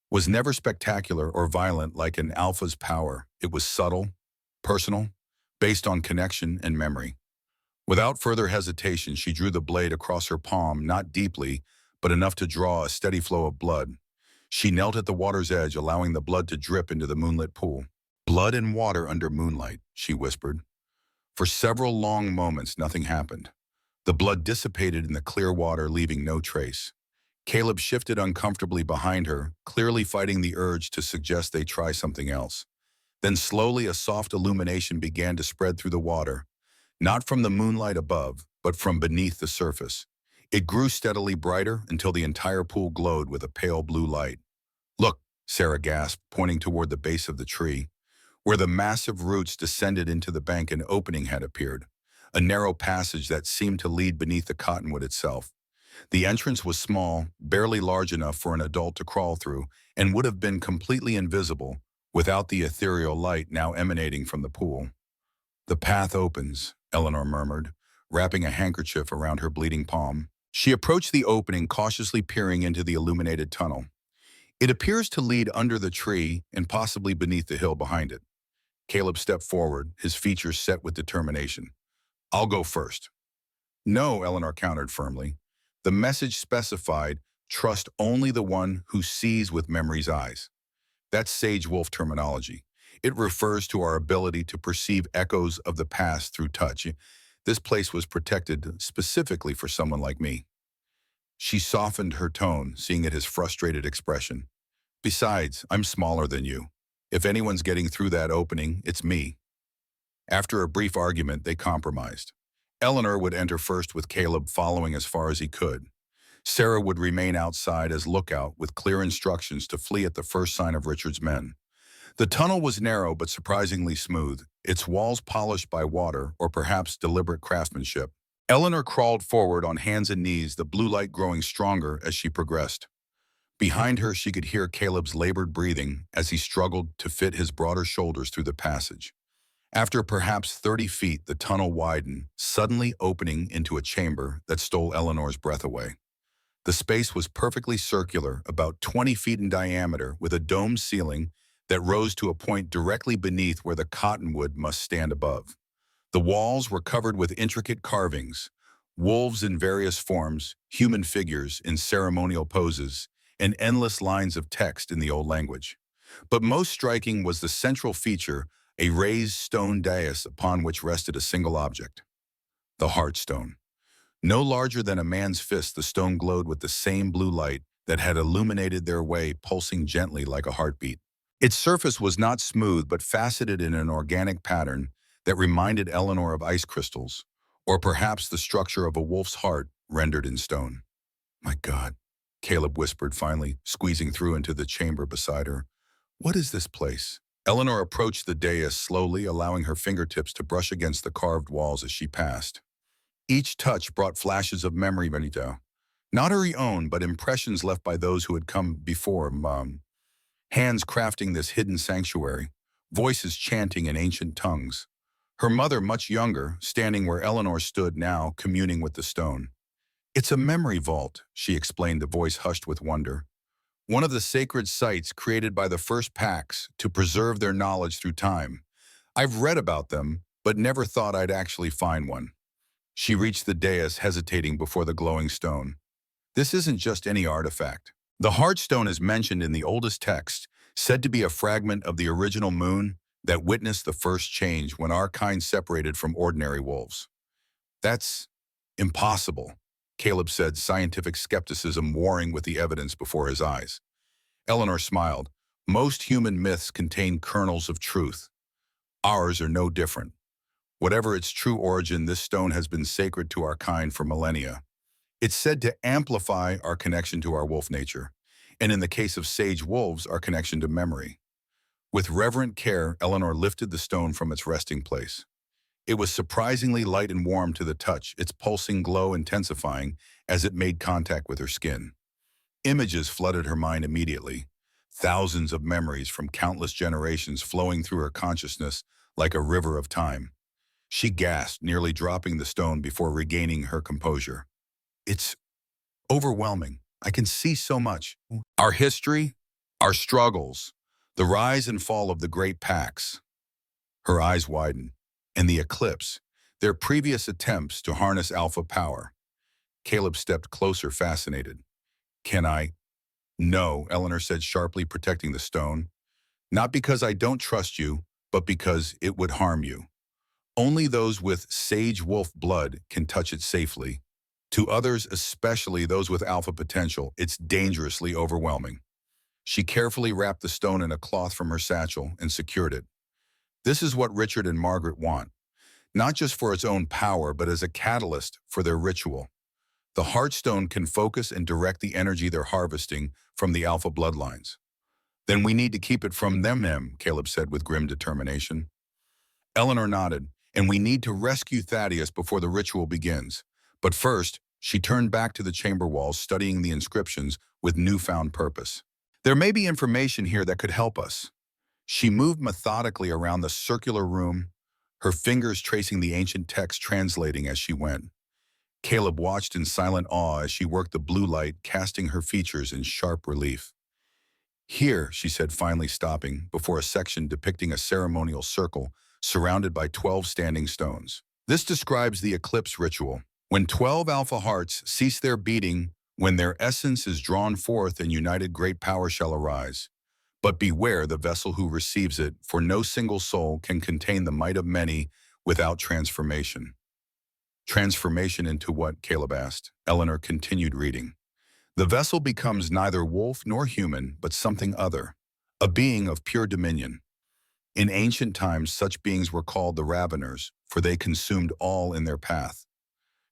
was never spectacular or violent like an alpha's power. It was subtle, personal, based on connection and memory." Without further hesitation, she drew the blade across her palm, not deeply, but enough to draw a steady flow of blood. She knelt at the water's edge, allowing the blood to drip into the moonlit pool. "Blood and water under moonlight," she whispered. For several long moments, nothing happened. The blood dissipated in the clear water, leaving no trace. Caleb shifted uncomfortably behind her, clearly fighting the urge to suggest they try something else. Then slowly a soft illumination began to spread through the water, not from the moonlight above, but from beneath the surface. It grew steadily brighter until the entire pool glowed with a pale blue light. "Look," Sarah gasped, pointing toward the base of the tree. Where the massive roots descended into the bank, an opening had appeared, a narrow passage that seemed to lead beneath the cottonwood itself. The entrance was small, barely large enough for an adult to crawl through, and would have been completely invisible without the ethereal light now emanating from the pool. "The path opens," Eleanor murmured, wrapping a handkerchief around her bleeding palm. She approached the opening, cautiously peering into the illuminated tunnel. "It appears to lead under the tree and possibly beneath the hill behind it." Caleb stepped forward, his features set with determination. "I'll go first." "No," Eleanor countered firmly. The message specified, "Trust only the one who sees with memory's eyes." That's sage wolf terminology. It refers to our ability to perceive echoes of the past through touch. This place was protected specifically for someone like me. She softened her tone, seeing it his frustrated expression. "Besides, I'm smaller than you. If anyone's getting through that opening, it's me." After a brief argument, they compromised. Eleanor would enter first, with Caleb following as far as he could. Sarah would remain outside as lookout, with clear instructions to flee at the first sign of Richard's men. The tunnel was narrow but surprisingly smooth, its walls polished by water or perhaps deliberate craftsmanship. Eleanor crawled forward on hands and knees, the blue light growing stronger as she progressed. Behind her, she could hear Caleb's labored breathing as he struggled to fit his broader shoulders through the passage. After perhaps 30 feet, the tunnel widened, suddenly opening into a chamber that stole Eleanor's breath away. The space was perfectly circular, about 20 feet in diameter, with a domed ceiling that rose to a point directly beneath where the cottonwood must stand above. The walls were covered with intricate carvings, wolves in various forms, human figures in ceremonial poses, and endless lines of text in the old language. But most striking was the central feature, a raised stone dais upon which rested a single object: the Heartstone. No larger than a man's fist, the stone glowed with the same blue light that had illuminated their way, pulsing gently like a heartbeat. Its surface was not smooth but faceted in an organic pattern that reminded Eleanor of ice crystals, or perhaps the structure of a wolf's heart rendered in stone. My God, Caleb whispered finally, squeezing through into the chamber beside her. What is this place? Eleanor approached the dais slowly, allowing her fingertips to brush against the carved walls as she passed. Each touch brought flashes of memory, Benito. Not her own, but impressions left by those who had come before, hands crafting this hidden sanctuary, voices chanting in ancient tongues. Her mother, much younger, standing where Eleanor stood now, communing with the stone. It's a memory vault, she explained, the voice hushed with wonder. One of the sacred sites created by the first pacts to preserve their knowledge through time. I've read about them, but never thought I'd actually find one. She reached the dais, hesitating before the glowing stone. This isn't just any artifact. The Heartstone is mentioned in the oldest text, said to be a fragment of the original moon that witnessed the first change when our kind separated from ordinary wolves. That's impossible, Caleb said, scientific skepticism warring with the evidence before his eyes. Eleanor smiled. Most human myths contain kernels of truth. Ours are no different. Whatever its true origin, this stone has been sacred to our kind for millennia. It's said to amplify our connection to our wolf nature, and in the case of sage wolves, our connection to memory. With reverent care, Eleanor lifted the stone from its resting place. It was surprisingly light and warm to the touch, its pulsing glow intensifying as it made contact with her skin. Images flooded her mind immediately, thousands of memories from countless generations flowing through her consciousness like a river of time. She gasped, nearly dropping the stone before regaining her composure. It's overwhelming. I can see so much. Our history, our struggles, the rise and fall of the great pacts. Her eyes widened. And the Eclipse, their previous attempts to harness alpha power. Caleb stepped closer, fascinated. Can I? No, Eleanor said sharply, protecting the stone. Not because I don't trust you, but because it would harm you. Only those with sage wolf blood can touch it safely. To others, especially those with alpha potential, it's dangerously overwhelming. She carefully wrapped the stone in a cloth from her satchel and secured it. This is what Richard and Margaret want, not just for its own power, but as a catalyst for their ritual. The Heartstone can focus and direct the energy they're harvesting from the alpha bloodlines. Then we need to keep it from them, Caleb said with grim determination. Eleanor nodded, and we need to rescue Thaddeus before the ritual begins. But first, she turned back to the chamber walls, studying the inscriptions with newfound purpose. There may be information here that could help us. She moved methodically around the circular room, her fingers tracing the ancient text, translating as she went. Caleb watched in silent awe as she worked the blue light, casting her features in sharp relief. Here, she said, finally stopping before a section depicting a ceremonial circle surrounded by 12 standing stones. This describes the Eclipse ritual, when 12 alpha hearts cease their beating, when their essence is drawn forth and united great power shall arise. But beware the vessel who receives it, for no single soul can contain the might of many without transformation. Transformation into what? Caleb asked. Eleanor continued reading. The vessel becomes neither wolf nor human, but something other, a being of pure dominion. In ancient times, such beings were called the Raveners, for they consumed all in their path.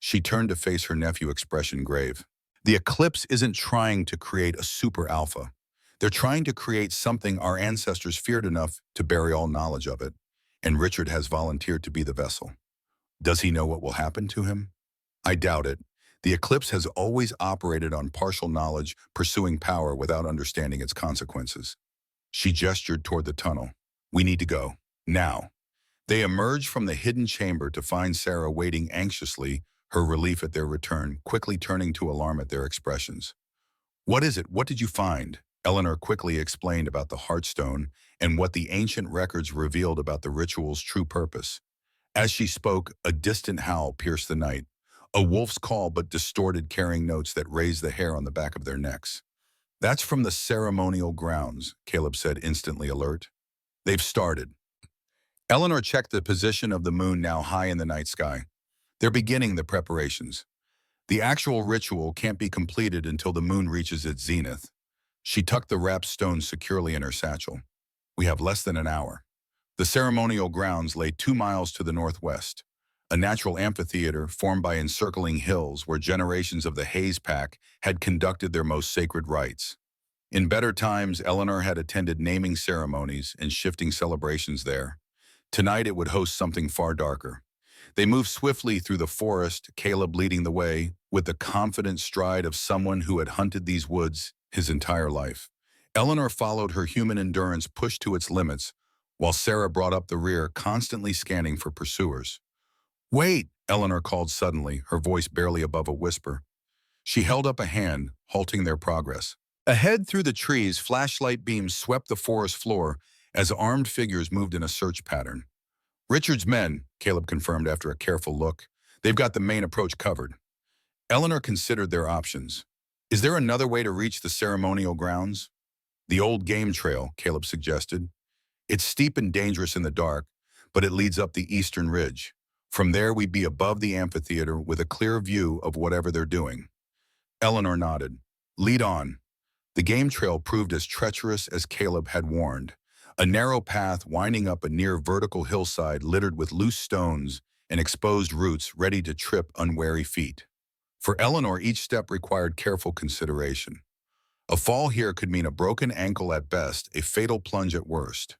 She turned to face her nephew, expression grave. The Eclipse isn't trying to create a super alpha. They're trying to create something our ancestors feared enough to bury all knowledge of it, and Richard has volunteered to be the vessel. Does he know what will happen to him? I doubt it. The Eclipse has always operated on partial knowledge, pursuing power without understanding its consequences. She gestured toward the tunnel. We need to go. Now. They emerged from the hidden chamber to find Sarah waiting anxiously, her relief at their return, quickly turning to alarm at their expressions. What is it? What did you find? Eleanor quickly explained about the Heartstone and what the ancient records revealed about the ritual's true purpose. As she spoke, a distant howl pierced the night, a wolf's call but distorted, carrying notes that raised the hair on the back of their necks. That's from the ceremonial grounds, Caleb said, instantly alert. They've started. Eleanor checked the position of the moon, now high in the night sky. They're beginning the preparations. The actual ritual can't be completed until the moon reaches its zenith. She tucked the wrapped stone securely in her satchel. We have less than an hour. The ceremonial grounds lay 2 miles to the northwest. a natural amphitheater formed by encircling hills where generations of the Hayes pack had conducted their most sacred rites. In better times, Eleanor had attended naming ceremonies and shifting celebrations there. Tonight it would host something far darker. They moved swiftly through the forest, Caleb leading the way, with the confident stride of someone who had hunted these woods his entire life. Eleanor followed, her human endurance pushed to its limits, while Sarah brought up the rear, constantly scanning for pursuers. "Wait!" Eleanor called suddenly, her voice barely above a whisper. She held up a hand, halting their progress. Ahead through the trees, flashlight beams swept the forest floor as armed figures moved in a search pattern. "Richard's men," Caleb confirmed after a careful look. "They've got the main approach covered." Eleanor considered their options. "Is there another way to reach the ceremonial grounds?" "The old game trail," Caleb suggested. "It's steep and dangerous in the dark, but it leads up the eastern ridge. From there we'd be above the amphitheater with a clear view of whatever they're doing." Eleanor nodded. "Lead on." The game trail proved as treacherous as Caleb had warned. A narrow path winding up a near vertical hillside littered with loose stones and exposed roots ready to trip unwary feet. For Eleanor, each step required careful consideration. A fall here could mean a broken ankle at best, a fatal plunge at worst.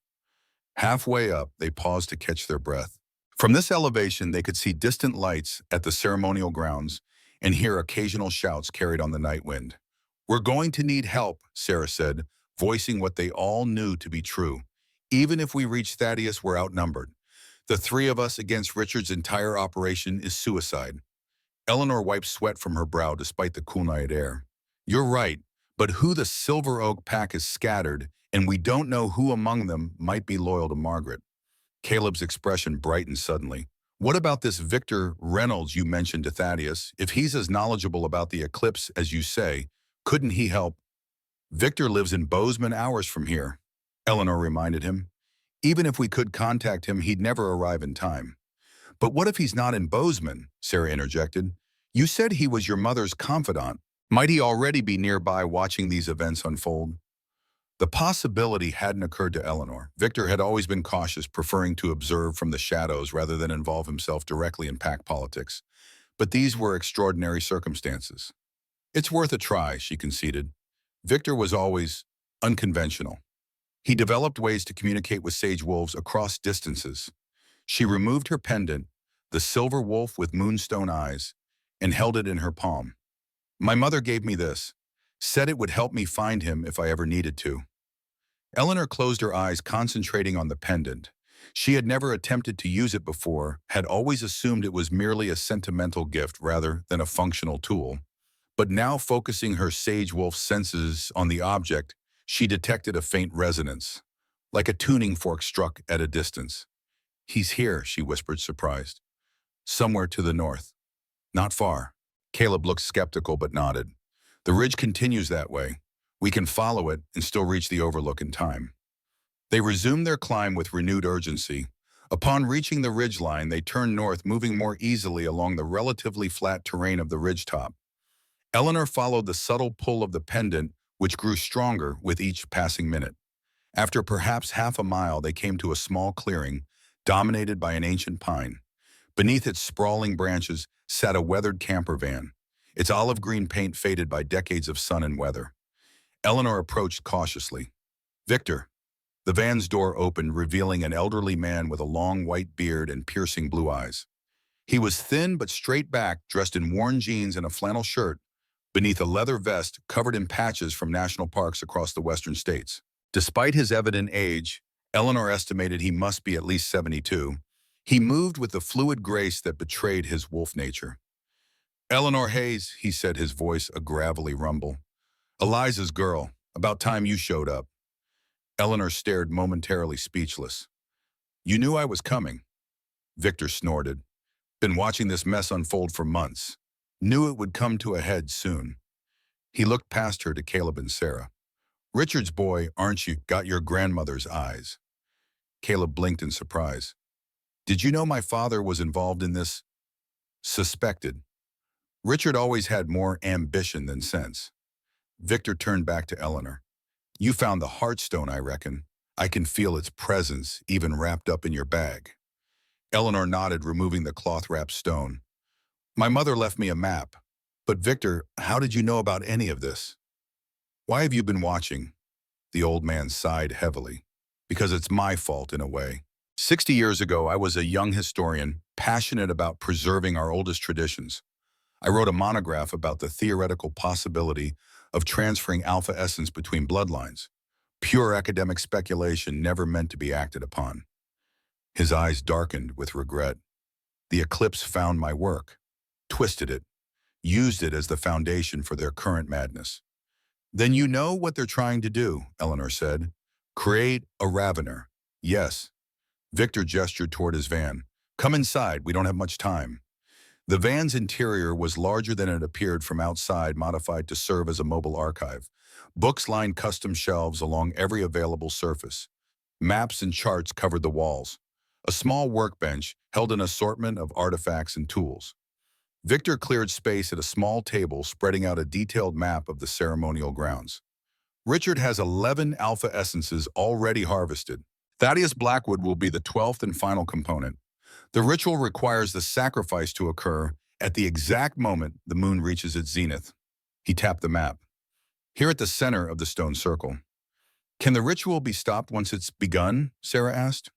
Halfway up, they paused to catch their breath. From this elevation, they could see distant lights at the ceremonial grounds and hear occasional shouts carried on the night wind. "We're going to need help," Sarah said, voicing what they all knew to be true. "Even if we reach Thaddeus, we're outnumbered. The three of us against Richard's entire operation is suicide." Eleanor wiped sweat from her brow despite the cool night air. "You're right, but who the Silver Oak pack is scattered, and we don't know who among them might be loyal to Margaret." Caleb's expression brightened suddenly. "What about this Victor Reynolds you mentioned to Thaddeus? If he's as knowledgeable about the Eclipse as you say, couldn't he help?" "Victor lives in Bozeman, hours from here," Eleanor reminded him. "Even if we could contact him, he'd never arrive in time." "But what if he's not in Bozeman?" Sarah interjected. "You said he was your mother's confidant. Might he already be nearby watching these events unfold?" The possibility hadn't occurred to Eleanor. Victor had always been cautious, preferring to observe from the shadows rather than involve himself directly in pack politics. But these were extraordinary circumstances. "It's worth a try," she conceded. Victor was always unconventional. He developed ways to communicate with sage wolves across distances. She removed her pendant, the silver wolf with moonstone eyes, and held it in her palm. "My mother gave me this. Said it would help me find him if I ever needed to." Eleanor closed her eyes, concentrating on the pendant. She had never attempted to use it before, had always assumed it was merely a sentimental gift rather than a functional tool. But now, focusing her sage wolf senses on the object, she detected a faint resonance, like a tuning fork struck at a distance. "He's here," she whispered, surprised. "Somewhere to the north." "Not far." Caleb looked skeptical but nodded. "The ridge continues that way. We can follow it and still reach the overlook in time." They resumed their climb with renewed urgency. Upon reaching the ridgeline, they turned north, moving more easily along the relatively flat terrain of the ridgetop. Eleanor followed the subtle pull of the pendant, which grew stronger with each passing minute. After perhaps half a mile, they came to a small clearing, dominated by an ancient pine. Beneath its sprawling branches sat a weathered camper van, its olive green paint faded by decades of sun and weather. Eleanor approached cautiously. "Victor." The van's door opened, revealing an elderly man with a long white beard and piercing blue eyes. He was thin but straight-backed, dressed in worn jeans and a flannel shirt, beneath a leather vest covered in patches from national parks across the western states. Despite his evident age, Eleanor estimated he must be at least 72. He moved with the fluid grace that betrayed his wolf nature. "Eleanor Hayes," he said, his voice a gravelly rumble. "Eliza's girl. About time you showed up." Eleanor stared, momentarily speechless. "You knew I was coming." Victor snorted. "Been watching this mess unfold for months. Knew it would come to a head soon." He looked past her to Caleb and Sarah. "Richard's boy, aren't you? Got your grandmother's eyes." Caleb blinked in surprise. "Did you know my father was involved in this?" "Suspected." Richard always had more ambition than sense. Victor turned back to Eleanor. "You found the heartstone, I reckon. I can feel its presence, even wrapped up in your bag." Eleanor nodded, removing the cloth-wrapped stone. My mother left me a map. But Victor, how did you know about any of this? Why have you been watching? The old man sighed heavily. Because it's my fault in a way. 60 years ago, I was a young historian, passionate about preserving our oldest traditions. I wrote a monograph about the theoretical possibility of transferring alpha essence between bloodlines. Pure academic speculation never meant to be acted upon. His eyes darkened with regret. The Eclipse found my work, twisted it, used it as the foundation for their current madness. Then you know what they're trying to do, Eleanor said. Create a Ravener. Yes. Victor gestured toward his van. Come inside, we don't have much time. The van's interior was larger than it appeared from outside, modified to serve as a mobile archive. Books lined custom shelves along every available surface. Maps and charts covered the walls. A small workbench held an assortment of artifacts and tools. Victor cleared space at a small table, spreading out a detailed map of the ceremonial grounds. Richard has 11 alpha essences already harvested. Thaddeus Blackwood will be the 12th and final component. The ritual requires the sacrifice to occur at the exact moment the moon reaches its zenith. He tapped the map. Here at the center of the stone circle. Can the ritual be stopped once it's begun? Sarah asked.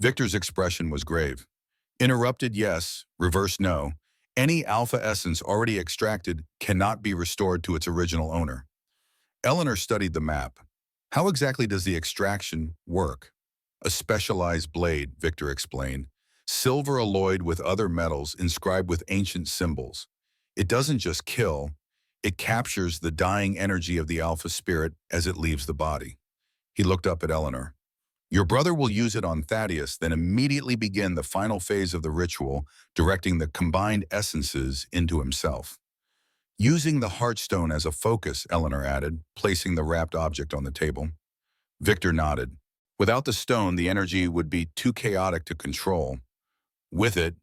Victor's expression was grave. Interrupted, yes. Reversed, no. Any alpha essence already extracted cannot be restored to its original owner. Eleanor studied the map. How exactly does the extraction work? A specialized blade, Victor explained. Silver alloyed with other metals inscribed with ancient symbols. It doesn't just kill, it captures the dying energy of the alpha spirit as it leaves the body. He looked up at Eleanor. Your brother will use it on Thaddeus, then immediately begin the final phase of the ritual, directing the combined essences into himself. Using the Heartstone as a focus, Eleanor added, placing the wrapped object on the table. Victor nodded. Without the stone, the energy would be too chaotic to control. With it,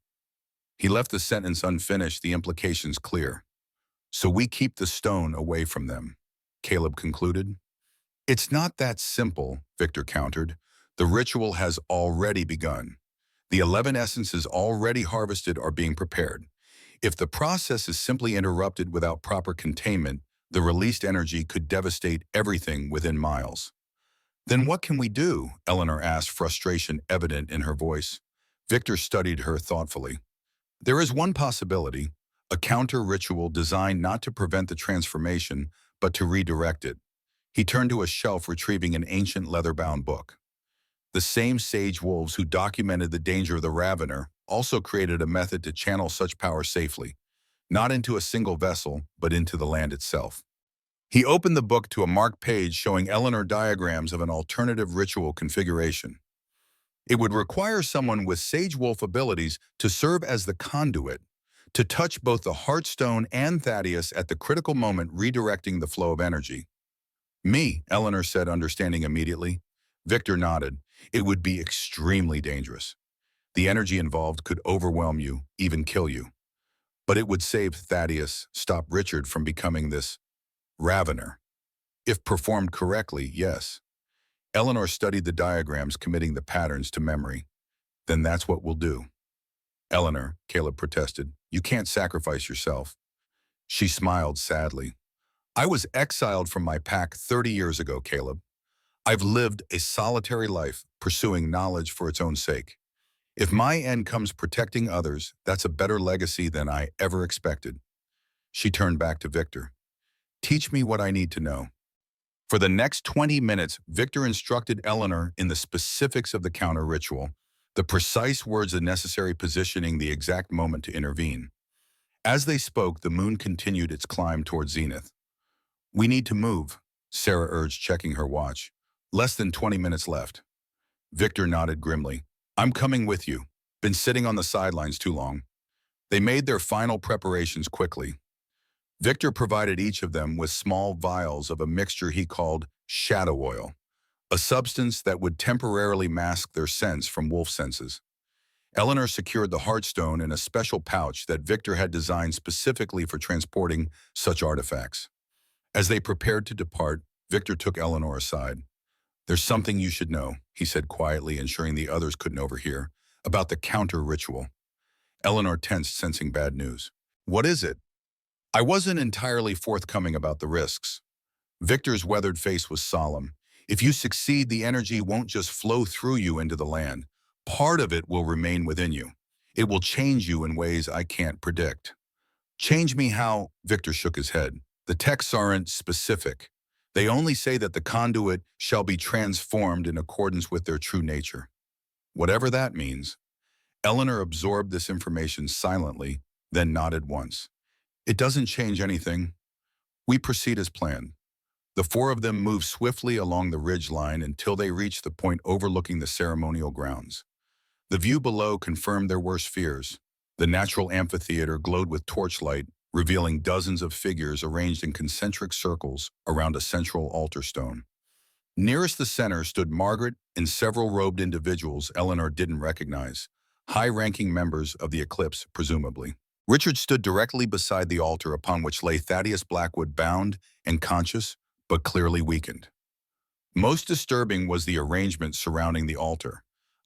he left the sentence unfinished, the implications clear. So we keep the stone away from them, Caleb concluded. It's not that simple, Victor countered. The ritual has already begun. The 11 essences already harvested are being prepared. If the process is simply interrupted without proper containment, the released energy could devastate everything within miles. Then what can we do? Eleanor asked, frustration evident in her voice. Victor studied her thoughtfully. There is one possibility, a counter-ritual designed not to prevent the transformation, but to redirect it. He turned to a shelf, retrieving an ancient leather-bound book. The same sage wolves who documented the danger of the Ravener also created a method to channel such power safely, not into a single vessel, but into the land itself. He opened the book to a marked page showing Eleanor diagrams of an alternative ritual configuration. It would require someone with sage wolf abilities to serve as the conduit, to touch both the Heartstone and Thaddeus at the critical moment, redirecting the flow of energy. Me, Eleanor said, understanding immediately. Victor nodded. It would be extremely dangerous. The energy involved could overwhelm you, even kill you. But it would save Thaddeus, stop Richard from becoming this Ravener. If performed correctly, yes. Eleanor studied the diagrams, committing the patterns to memory. Then that's what we'll do. Eleanor, Caleb protested, you can't sacrifice yourself. She smiled sadly. I was exiled from my pack 30 years ago, Caleb. I've lived a solitary life, pursuing knowledge for its own sake. If my end comes protecting others, that's a better legacy than I ever expected. She turned back to Victor. Teach me what I need to know. For the next 20 minutes, Victor instructed Eleanor in the specifics of the counter ritual, the precise words and necessary positioning, the exact moment to intervene. As they spoke, the moon continued its climb toward zenith. We need to move, Sarah urged, checking her watch. Less than 20 minutes left. Victor nodded grimly. I'm coming with you. Been sitting on the sidelines too long. They made their final preparations quickly. Victor provided each of them with small vials of a mixture he called shadow oil, a substance that would temporarily mask their sense from wolf senses. Eleanor secured the Heartstone in a special pouch that Victor had designed specifically for transporting such artifacts. As they prepared to depart, Victor took Eleanor aside. There's something you should know, he said quietly, ensuring the others couldn't overhear, about the counter ritual. Eleanor tensed, sensing bad news. What is it? I wasn't entirely forthcoming about the risks. Victor's weathered face was solemn. If you succeed, the energy won't just flow through you into the land. Part of it will remain within you. It will change you in ways I can't predict. Change me how? Victor shook his head. The texts aren't specific. They only say that the conduit shall be transformed in accordance with their true nature. Whatever that means. Eleanor absorbed this information silently, then nodded once. It doesn't change anything. We proceed as planned. The four of them moved swiftly along the ridge line until they reached the point overlooking the ceremonial grounds. The view below confirmed their worst fears. The natural amphitheater glowed with torchlight, revealing dozens of figures arranged in concentric circles around a central altar stone. Nearest the center stood Margaret and several robed individuals Eleanor didn't recognize, high-ranking members of the Eclipse, presumably. Richard stood directly beside the altar upon which lay Thaddeus Blackwood, bound and conscious, but clearly weakened. Most disturbing was the arrangement surrounding the altar.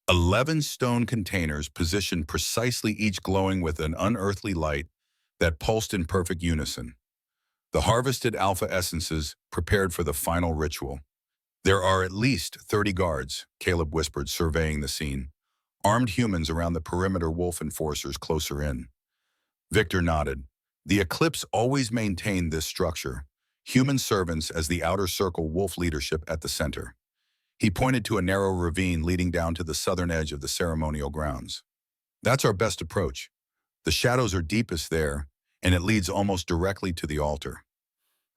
11 stone containers positioned precisely, each glowing with an unearthly light that pulsed in perfect unison. The harvested alpha essences prepared for the final ritual. There are at least 30 guards, Caleb whispered, surveying the scene. Armed humans around the perimeter, wolf enforcers closer in. Victor nodded. The Eclipse always maintained this structure. Human servants as the outer circle, wolf leadership at the center. He pointed to a narrow ravine leading down to the southern edge of the ceremonial grounds. That's our best approach. The shadows are deepest there, and it leads almost directly to the altar.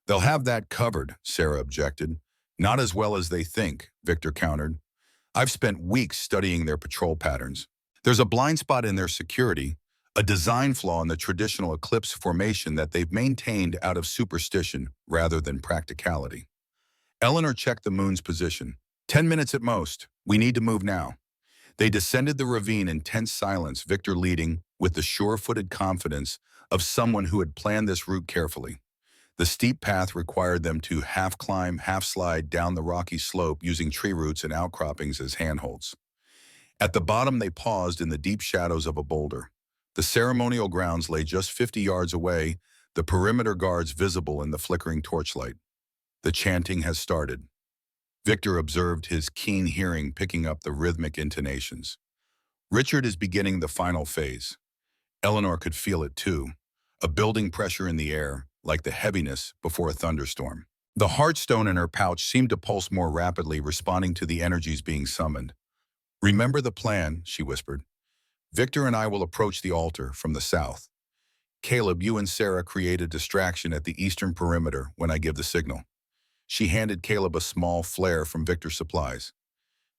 They'll have that covered, Sarah objected. Not as well as they think, Victor countered. I've spent weeks studying their patrol patterns. There's a blind spot in their security, a design flaw in the traditional Eclipse formation that they've maintained out of superstition rather than practicality. Eleanor checked the moon's position. 10 minutes at most. We need to move now. They descended the ravine in tense silence, Victor leading with the sure-footed confidence of someone who had planned this route carefully. The steep path required them to half-climb, half-slide down the rocky slope using tree roots and outcroppings as handholds. At the bottom, they paused in the deep shadows of a boulder. The ceremonial grounds lay just 50 yards away, the perimeter guards visible in the flickering torchlight. The chanting has started. Victor observed, his keen hearing picking up the rhythmic intonations. Richard is beginning the final phase. Eleanor could feel it too, a building pressure in the air, like the heaviness before a thunderstorm. The heartstone in her pouch seemed to pulse more rapidly, responding to the energies being summoned. Remember the plan, she whispered. Victor and I will approach the altar from the south. Caleb, you and Sarah create a distraction at the eastern perimeter when I give the signal. She handed Caleb a small flare from Victor's supplies.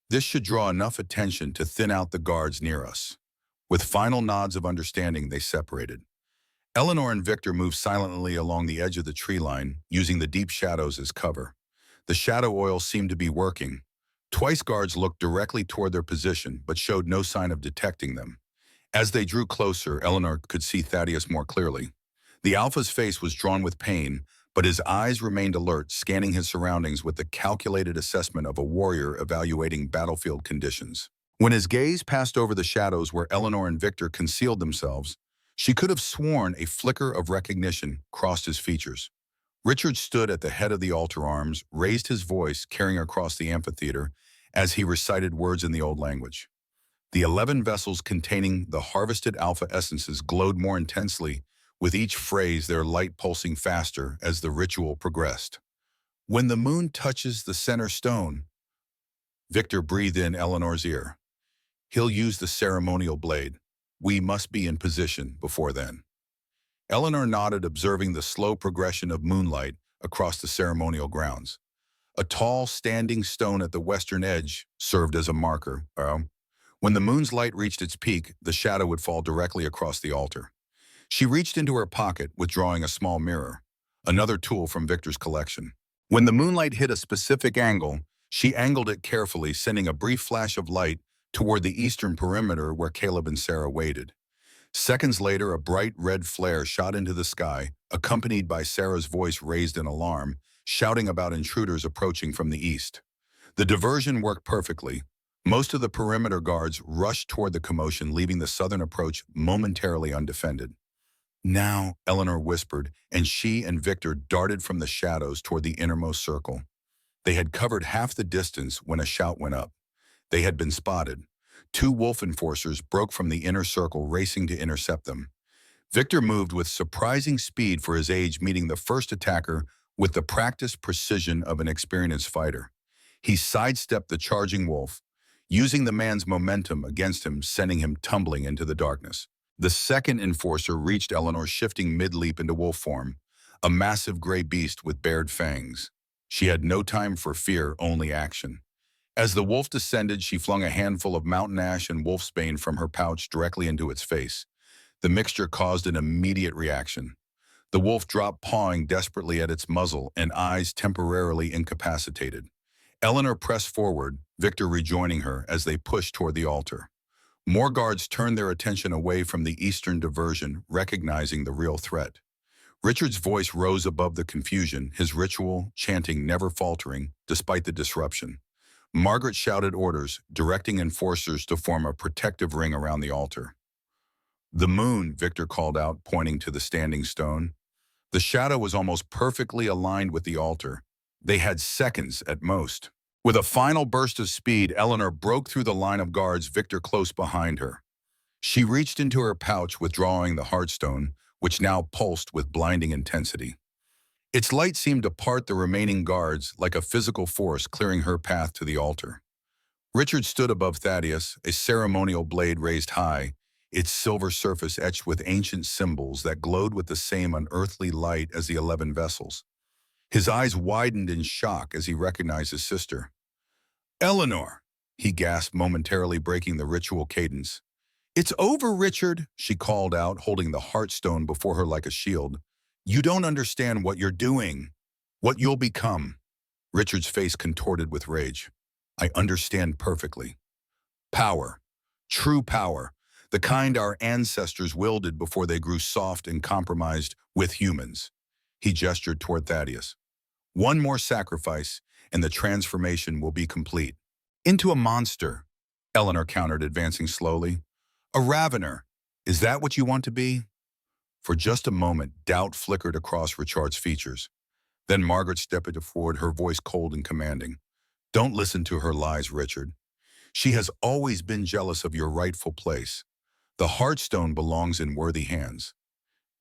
This should draw enough attention to thin out the guards near us. With final nods of understanding, they separated. Eleanor and Victor moved silently along the edge of the tree line, using the deep shadows as cover. The shadow oil seemed to be working. Twice guards looked directly toward their position, but showed no sign of detecting them. As they drew closer, Eleanor could see Thaddeus more clearly. The Alpha's face was drawn with pain, but his eyes remained alert, scanning his surroundings with the calculated assessment of a warrior evaluating battlefield conditions. When his gaze passed over the shadows where Eleanor and Victor concealed themselves, she could have sworn a flicker of recognition crossed his features. Richard stood at the head of the altar arms, raised his voice, carrying across the amphitheater as he recited words in the old language. The 11 vessels containing the harvested alpha essences glowed more intensely, with each phrase their light pulsing faster as the ritual progressed. When the moon touches the center stone, Victor breathed in Eleanor's ear. He'll use the ceremonial blade. We must be in position before then. Eleanor nodded, observing the slow progression of moonlight across the ceremonial grounds. A tall, standing stone at the western edge served as a marker. When the moon's light reached its peak, the shadow would fall directly across the altar. She reached into her pocket, withdrawing a small mirror, another tool from Victor's collection. When the moonlight hit a specific angle, she angled it carefully, sending a brief flash of light toward the eastern perimeter where Caleb and Sarah waited. Seconds later, a bright red flare shot into the sky, accompanied by Sarah's voice raised in alarm, shouting about intruders approaching from the east. The diversion worked perfectly. Most of the perimeter guards rushed toward the commotion, leaving the southern approach momentarily undefended. Now, Eleanor whispered, and she and Victor darted from the shadows toward the innermost circle. They had covered half the distance when a shout went up. They had been spotted. Two wolf enforcers broke from the inner circle, racing to intercept them. Victor moved with surprising speed for his age, meeting the first attacker with the practiced precision of an experienced fighter. He sidestepped the charging wolf, using the man's momentum against him, sending him tumbling into the darkness. The second enforcer reached Eleanor, shifting mid-leap into wolf form, a massive gray beast with bared fangs. She had no time for fear, only action. As the wolf descended, she flung a handful of mountain ash and wolfsbane from her pouch directly into its face. The mixture caused an immediate reaction. The wolf dropped, pawing desperately at its muzzle and eyes temporarily incapacitated. Eleanor pressed forward, Victor rejoining her as they pushed toward the altar. More guards turned their attention away from the eastern diversion, recognizing the real threat. Richard's voice rose above the confusion, his ritual chanting never faltering despite the disruption. Margaret shouted orders, directing enforcers to form a protective ring around the altar. "The moon," Victor called out, pointing to the standing stone. The shadow was almost perfectly aligned with the altar. They had seconds at most. With a final burst of speed, Eleanor broke through the line of guards, Victor close behind her. She reached into her pouch, withdrawing the heartstone, which now pulsed with blinding intensity. Its light seemed to part the remaining guards like a physical force, clearing her path to the altar. Richard stood above Thaddeus, a ceremonial blade raised high, its silver surface etched with ancient symbols that glowed with the same unearthly light as the 11 vessels. His eyes widened in shock as he recognized his sister. "Eleanor!" he gasped, momentarily breaking the ritual cadence. "It's over, Richard," she called out, holding the heartstone before her like a shield. "You don't understand what you're doing, what you'll become." Richard's face contorted with rage. "I understand perfectly. Power, true power, the kind our ancestors wielded before they grew soft and compromised with humans." He gestured toward Thaddeus. "One more sacrifice, and the transformation will be complete." "Into a monster," Eleanor countered, advancing slowly. "A ravener. Is that what you want to be?" For just a moment, doubt flickered across Richard's features. Then Margaret stepped forward, her voice cold and commanding. "Don't listen to her lies, Richard. She has always been jealous of your rightful place. The heartstone belongs in worthy hands."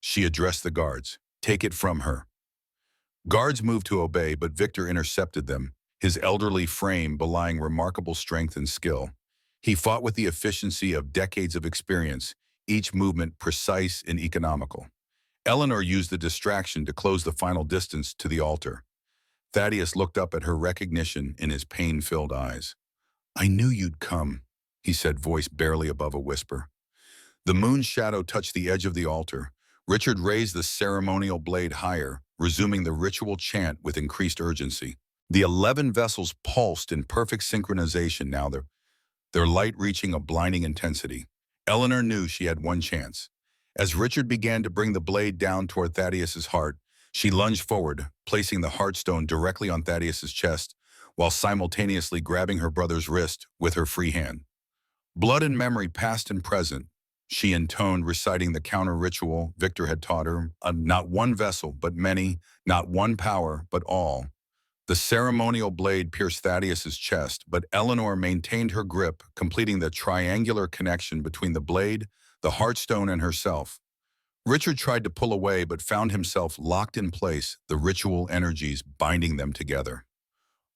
She addressed the guards. "Take it from her." Guards moved to obey, but Victor intercepted them, his elderly frame belying remarkable strength and skill. He fought with the efficiency of decades of experience, each movement precise and economical. Eleanor used the distraction to close the final distance to the altar. Thaddeus looked up at her, recognition in his pain-filled eyes. "I knew you'd come," he said, voice barely above a whisper. The moon's shadow touched the edge of the altar. Richard raised the ceremonial blade higher, resuming the ritual chant with increased urgency. The 11 vessels pulsed in perfect synchronization now, their light reaching a blinding intensity. Eleanor knew she had one chance. As Richard began to bring the blade down toward Thaddeus's heart, she lunged forward, placing the heartstone directly on Thaddeus's chest, while simultaneously grabbing her brother's wrist with her free hand. "Blood and memory, past and present," she intoned, reciting the counter-ritual Victor had taught her. Not one vessel, but many. Not one power, but all. The ceremonial blade pierced Thaddeus's chest, but Eleanor maintained her grip, completing the triangular connection between the blade, the heartstone, and herself. Richard tried to pull away, but found himself locked in place, the ritual energies binding them together.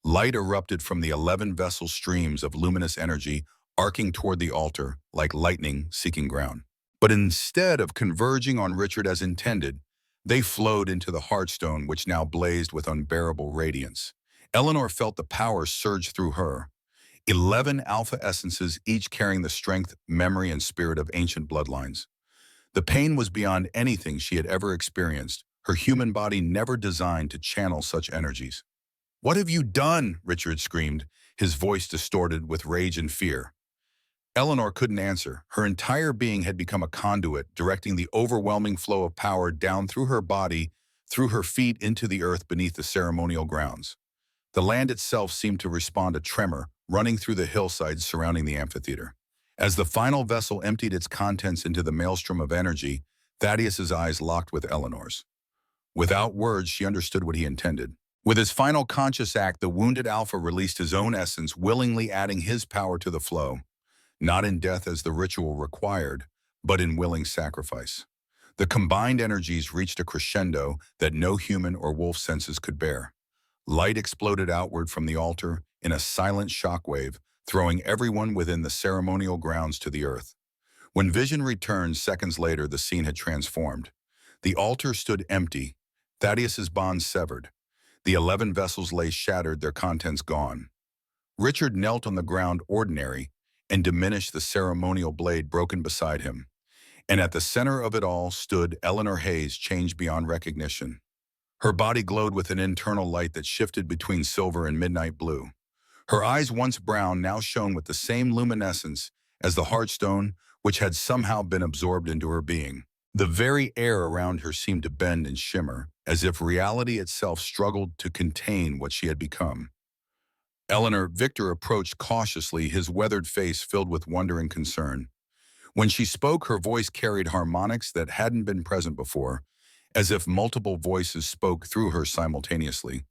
Light erupted from the 11 vessel streams of luminous energy, arcing toward the altar like lightning seeking ground. But instead of converging on Richard as intended, they flowed into the heartstone, which now blazed with unbearable radiance. Eleanor felt the power surge through her. 11 alpha essences, each carrying the strength, memory, and spirit of ancient bloodlines. The pain was beyond anything she had ever experienced, her human body never designed to channel such energies. "What have you done?" Richard screamed, his voice distorted with rage and fear. Eleanor couldn't answer. Her entire being had become a conduit, directing the overwhelming flow of power down through her body, through her feet into the earth beneath the ceremonial grounds. The land itself seemed to respond, a tremor, running through the hillsides surrounding the amphitheater. As the final vessel emptied its contents into the maelstrom of energy, Thaddeus's eyes locked with Eleanor's. Without words, she understood what he intended. With his final conscious act, the wounded Alpha released his own essence, willingly adding his power to the flow, not in death as the ritual required, but in willing sacrifice. The combined energies reached a crescendo that no human or wolf senses could bear. Light exploded outward from the altar in a silent shockwave, throwing everyone within the ceremonial grounds to the earth. When vision returned seconds later, the scene had transformed. The altar stood empty, Thaddeus's bonds severed. The 11 vessels lay shattered, their contents gone. Richard knelt on the ground ordinary and diminished, the ceremonial blade broken beside him. And at the center of it all stood Eleanor Hayes, changed beyond recognition. Her body glowed with an internal light that shifted between silver and midnight blue. Her eyes, once brown, now shone with the same luminescence as the heartstone, which had somehow been absorbed into her being. The very air around her seemed to bend and shimmer, as if reality itself struggled to contain what she had become. Victor approached cautiously, his weathered face filled with wonder and concern. When she spoke, her voice carried harmonics that hadn't been present before, as if multiple voices spoke through her simultaneously.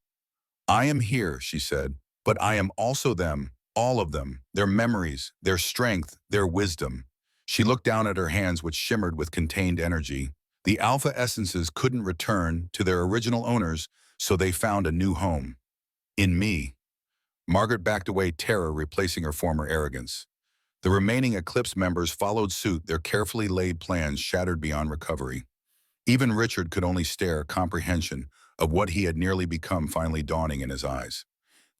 "I am here," she said, "but I am also them, all of them, their memories, their strength, their wisdom." She looked down at her hands, which shimmered with contained energy. The Alpha essences couldn't return to their original owners, so they found a new home. In me. Margaret backed away, terror replacing her former arrogance. The remaining Eclipse members followed suit, their carefully laid plans shattered beyond recovery. Even Richard could only stare, comprehension of what he had nearly become finally dawning in his eyes.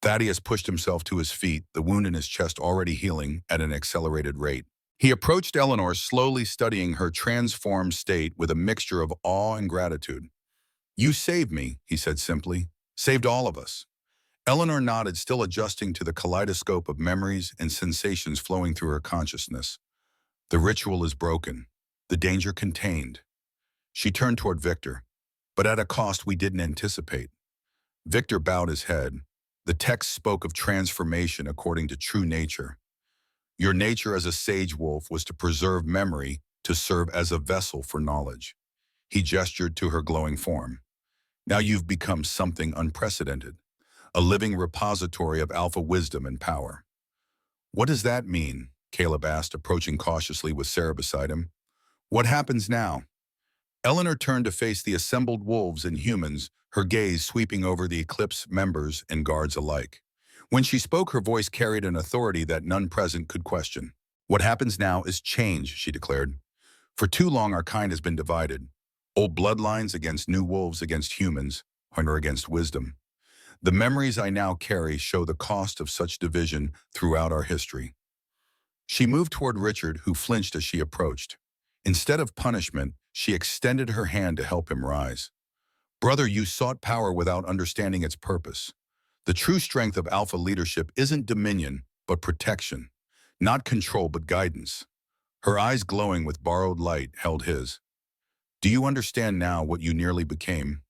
Thaddeus pushed himself to his feet, the wound in his chest already healing at an accelerated rate. He approached Eleanor, slowly studying her transformed state with a mixture of awe and gratitude. "You saved me," he said simply. "Saved all of us." Eleanor nodded, still adjusting to the kaleidoscope of memories and sensations flowing through her consciousness. "The ritual is broken, the danger contained." She turned toward Victor, but at a cost we didn't anticipate. Victor bowed his head. The text spoke of transformation according to true nature. Your nature as a sage wolf was to preserve memory, to serve as a vessel for knowledge. He gestured to her glowing form. Now you've become something unprecedented, a living repository of alpha wisdom and power. What does that mean? Caleb asked, approaching cautiously with Sarah beside him. What happens now? Eleanor turned to face the assembled wolves and humans, her gaze sweeping over the Eclipse members and guards alike. When she spoke, her voice carried an authority that none present could question. What happens now is change, she declared. For too long our kind has been divided. Old bloodlines against new wolves against humans, hunter against wisdom. The memories I now carry show the cost of such division throughout our history. She moved toward Richard, who flinched as she approached. Instead of punishment, she extended her hand to help him rise. Brother, you sought power without understanding its purpose. The true strength of alpha leadership isn't dominion, but protection. Not control, but guidance. Her eyes, glowing with borrowed light, held his. Do you understand now what you nearly became?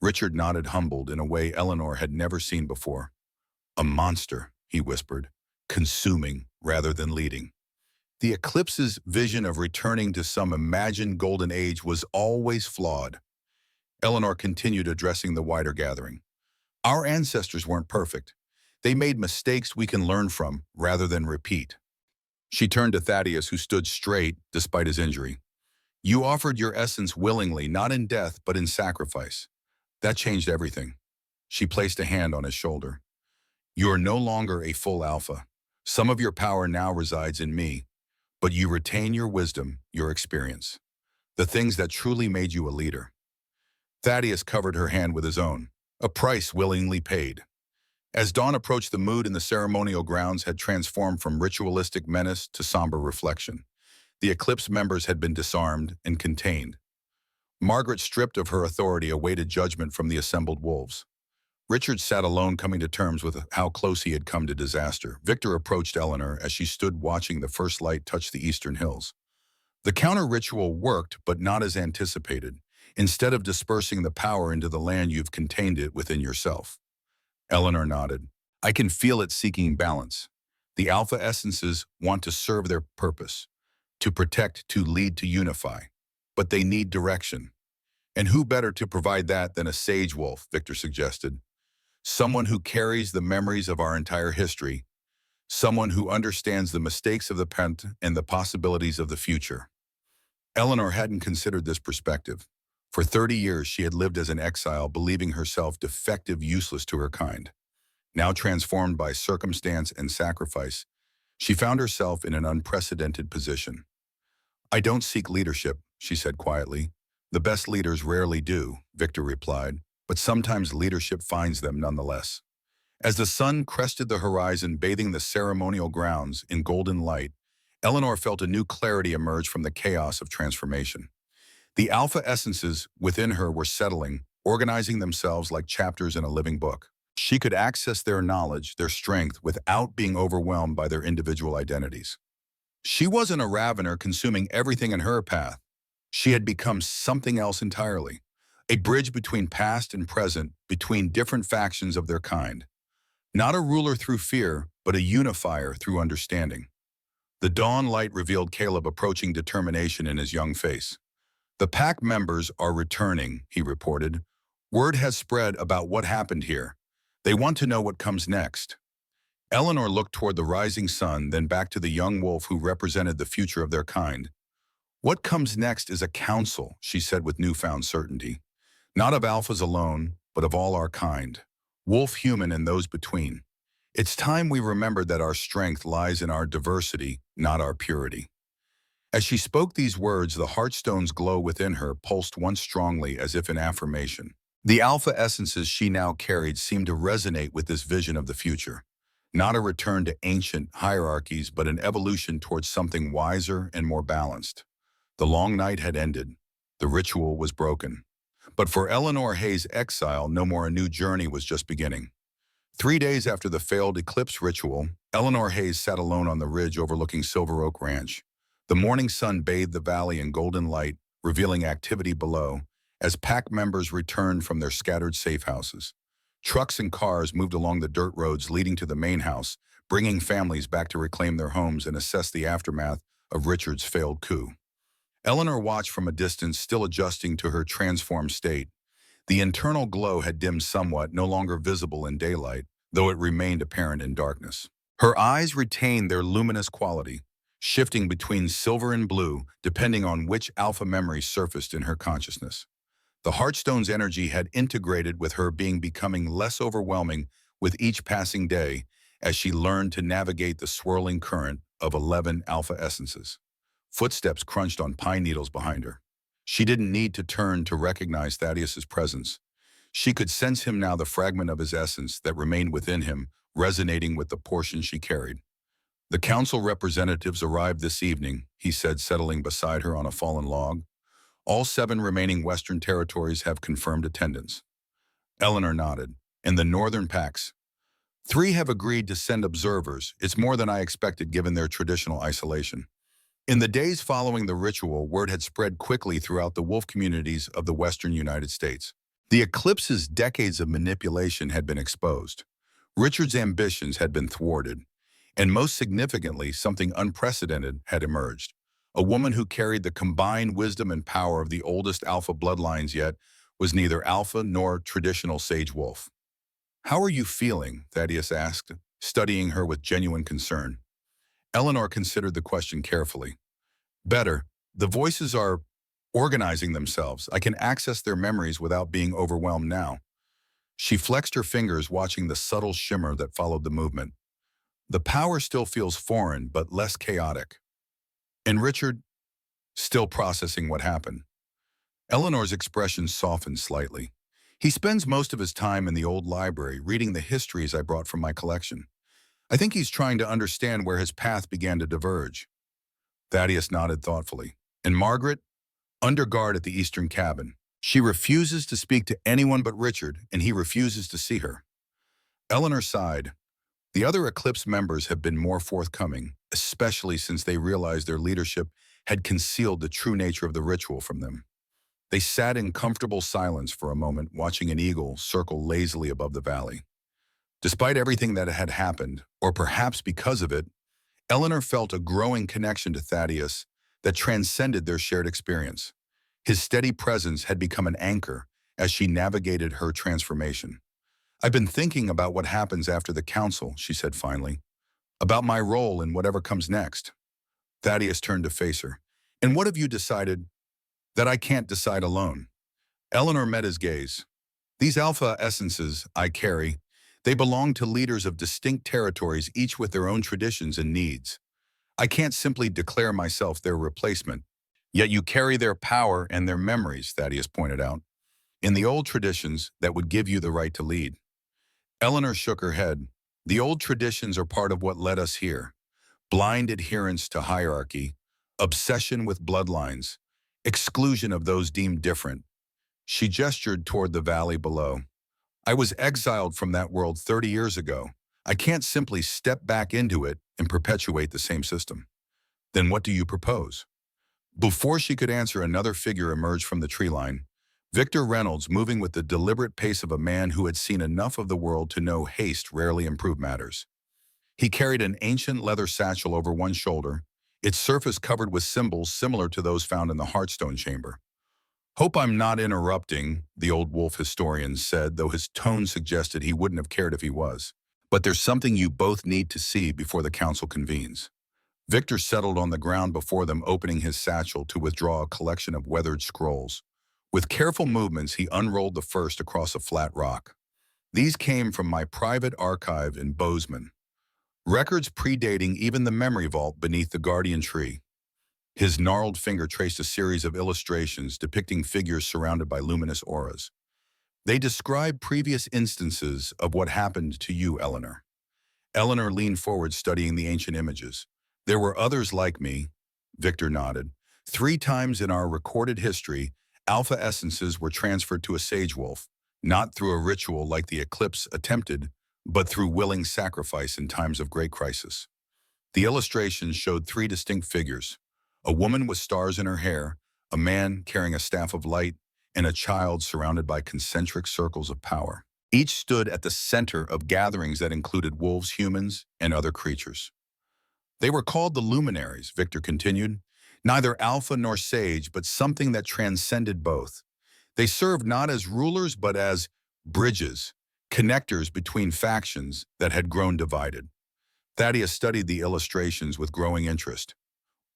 Richard nodded, humbled in a way Eleanor had never seen before. A monster, he whispered, consuming rather than leading. The Eclipse's vision of returning to some imagined golden age was always flawed. Eleanor continued, addressing the wider gathering. Our ancestors weren't perfect. They made mistakes we can learn from rather than repeat. She turned to Thaddeus, who stood straight despite his injury. You offered your essence willingly, not in death, but in sacrifice. That changed everything. She placed a hand on his shoulder. You are no longer a full alpha. Some of your power now resides in me, but you retain your wisdom, your experience, the things that truly made you a leader. Thaddeus covered her hand with his own, a price willingly paid. As dawn approached, the mood in the ceremonial grounds had transformed from ritualistic menace to somber reflection. The Eclipse members had been disarmed and contained. Margaret, stripped of her authority, awaited judgment from the assembled wolves. Richard sat alone, coming to terms with how close he had come to disaster. Victor approached Eleanor as she stood watching the first light touch the eastern hills. The counter-ritual worked, but not as anticipated. Instead of dispersing the power into the land, you've contained it within yourself. Eleanor nodded. I can feel it seeking balance. The Alpha essences want to serve their purpose, to protect, to lead, to unify. But they need direction. And who better to provide that than a sage wolf, Victor suggested. Someone who carries the memories of our entire history, someone who understands the mistakes of the past and the possibilities of the future. Eleanor hadn't considered this perspective. For 30 years, she had lived as an exile, believing herself defective, useless to her kind. Now transformed by circumstance and sacrifice, she found herself in an unprecedented position. I don't seek leadership, she said quietly. The best leaders rarely do, Victor replied, but sometimes leadership finds them nonetheless. As the sun crested the horizon, bathing the ceremonial grounds in golden light, Eleanor felt a new clarity emerge from the chaos of transformation. The alpha essences within her were settling, organizing themselves like chapters in a living book. She could access their knowledge, their strength, without being overwhelmed by their individual identities. She wasn't a ravener consuming everything in her path. She had become something else entirely, a bridge between past and present, between different factions of their kind. Not a ruler through fear, but a unifier through understanding. The dawn light revealed Caleb approaching determination in his young face. The pack members are returning, he reported. Word has spread about what happened here. They want to know what comes next. Eleanor looked toward the rising sun, then back to the young wolf who represented the future of their kind. What comes next is a council, she said with newfound certainty. Not of alphas alone, but of all our kind. Wolf, human, and those between. It's time we remembered that our strength lies in our diversity, not our purity. As she spoke these words, the heartstone's glow within her pulsed once strongly as if in affirmation. The alpha essences she now carried seemed to resonate with this vision of the future. Not a return to ancient hierarchies, but an evolution towards something wiser and more balanced. The long night had ended. The ritual was broken. But for Eleanor Hayes' exile, no more a new journey was just beginning. 3 days after the failed Eclipse ritual, Eleanor Hayes sat alone on the ridge overlooking Silver Oak Ranch. The morning sun bathed the valley in golden light, revealing activity below, as pack members returned from their scattered safe houses. Trucks and cars moved along the dirt roads leading to the main house, bringing families back to reclaim their homes and assess the aftermath of Richard's failed coup. Eleanor watched from a distance, still adjusting to her transformed state. The internal glow had dimmed somewhat, no longer visible in daylight, though it remained apparent in darkness. Her eyes retained their luminous quality, shifting between silver and blue, depending on which alpha memory surfaced in her consciousness. The Heartstone's energy had integrated with her being, becoming less overwhelming with each passing day as she learned to navigate the swirling current of 11 alpha essences. Footsteps crunched on pine needles behind her. She didn't need to turn to recognize Thaddeus's presence. She could sense him now, the fragment of his essence that remained within him, resonating with the portion she carried. The council representatives arrived this evening, he said, settling beside her on a fallen log. All 7 remaining Western territories have confirmed attendance. Eleanor nodded. And the northern packs? 3 have agreed to send observers. It's more than I expected given their traditional isolation. In the days following the ritual, word had spread quickly throughout the wolf communities of the western United States. The Eclipse's decades of manipulation had been exposed. Richard's ambitions had been thwarted. And most significantly, something unprecedented had emerged. A woman who carried the combined wisdom and power of the oldest alpha bloodlines, yet was neither alpha nor traditional sage wolf. How are you feeling? Thaddeus asked, studying her with genuine concern. Eleanor considered the question carefully. Better. The voices are organizing themselves. I can access their memories without being overwhelmed now. She flexed her fingers, watching the subtle shimmer that followed the movement. The power still feels foreign, but less chaotic. And Richard, still processing what happened. Eleanor's expression softened slightly. He spends most of his time in the old library, reading the histories I brought from my collection. I think he's trying to understand where his path began to diverge. Thaddeus nodded thoughtfully. And Margaret? Under guard at the eastern cabin. She refuses to speak to anyone but Richard, and he refuses to see her. Eleanor sighed. The other Eclipse members have been more forthcoming, especially since they realized their leadership had concealed the true nature of the ritual from them. They sat in comfortable silence for a moment, watching an eagle circle lazily above the valley. Despite everything that had happened, or perhaps because of it, Eleanor felt a growing connection to Thaddeus that transcended their shared experience. His steady presence had become an anchor as she navigated her transformation. "I've been thinking about what happens after the council," she said finally, "about my role in whatever comes next." Thaddeus turned to face her. "And what have you decided?" "That I can't decide alone." Eleanor met his gaze. "These alpha essences I carry, they belong to leaders of distinct territories, each with their own traditions and needs. I can't simply declare myself their replacement." "Yet you carry their power and their memories," Thaddeus pointed out, "in the old traditions that would give you the right to lead." Eleanor shook her head. "The old traditions are part of what led us here. Blind adherence to hierarchy, obsession with bloodlines, exclusion of those deemed different." She gestured toward the valley below. "I was exiled from that world 30 years ago. I can't simply step back into it and perpetuate the same system." "Then what do you propose?" Before she could answer, another figure emerged from the tree line. Victor Reynolds, moving with the deliberate pace of a man who had seen enough of the world to know haste rarely improved matters. He carried an ancient leather satchel over one shoulder, its surface covered with symbols similar to those found in the Heartstone chamber. "Hope I'm not interrupting," the old wolf historian said, though his tone suggested he wouldn't have cared if he was. "But there's something you both need to see before the council convenes." Victor settled on the ground before them, opening his satchel to withdraw a collection of weathered scrolls. With careful movements, he unrolled the first across a flat rock. "These came from my private archive in Bozeman. Records predating even the memory vault beneath the guardian tree." His gnarled finger traced a series of illustrations depicting figures surrounded by luminous auras. "They describe previous instances of what happened to you, Eleanor." Eleanor leaned forward, studying the ancient images. "There were others like me," Victor nodded. "3 times in our recorded history, alpha essences were transferred to a sage wolf, not through a ritual like the Eclipse attempted, but through willing sacrifice in times of great crisis." The illustrations showed 3 distinct figures: a woman with stars in her hair, a man carrying a staff of light, and a child surrounded by concentric circles of power. Each stood at the center of gatherings that included wolves, humans, and other creatures. "They were called the luminaries," Victor continued. "Neither alpha nor sage, but something that transcended both. They served not as rulers, but as bridges, connectors between factions that had grown divided." Thaddeus studied the illustrations with growing interest.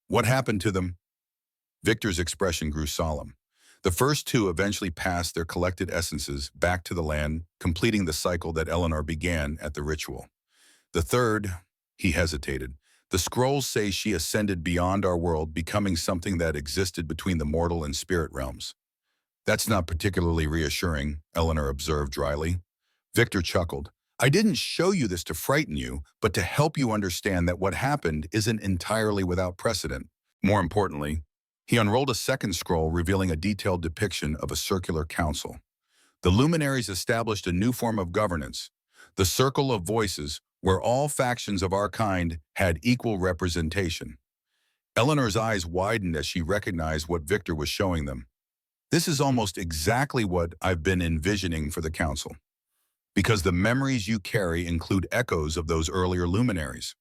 "What happened to them?" Victor's expression grew solemn. "The first 2 eventually passed their collected essences back to the land, completing the cycle that Eleanor began at the ritual. The third," he hesitated, "the scrolls say she ascended beyond our world, becoming something that existed between the mortal and spirit realms." "That's not particularly reassuring," Eleanor observed dryly. Victor chuckled. "I didn't show you this to frighten you, but to help you understand that what happened isn't entirely without precedent. More importantly," he unrolled a second scroll, revealing a detailed depiction of a circular council. "The luminaries established a new form of governance, the Circle of Voices, where all factions of our kind had equal representation." Eleanor's eyes widened as she recognized what Victor was showing them. "This is almost exactly what I've been envisioning for the council. Because the memories you carry include echoes of those earlier luminaries,"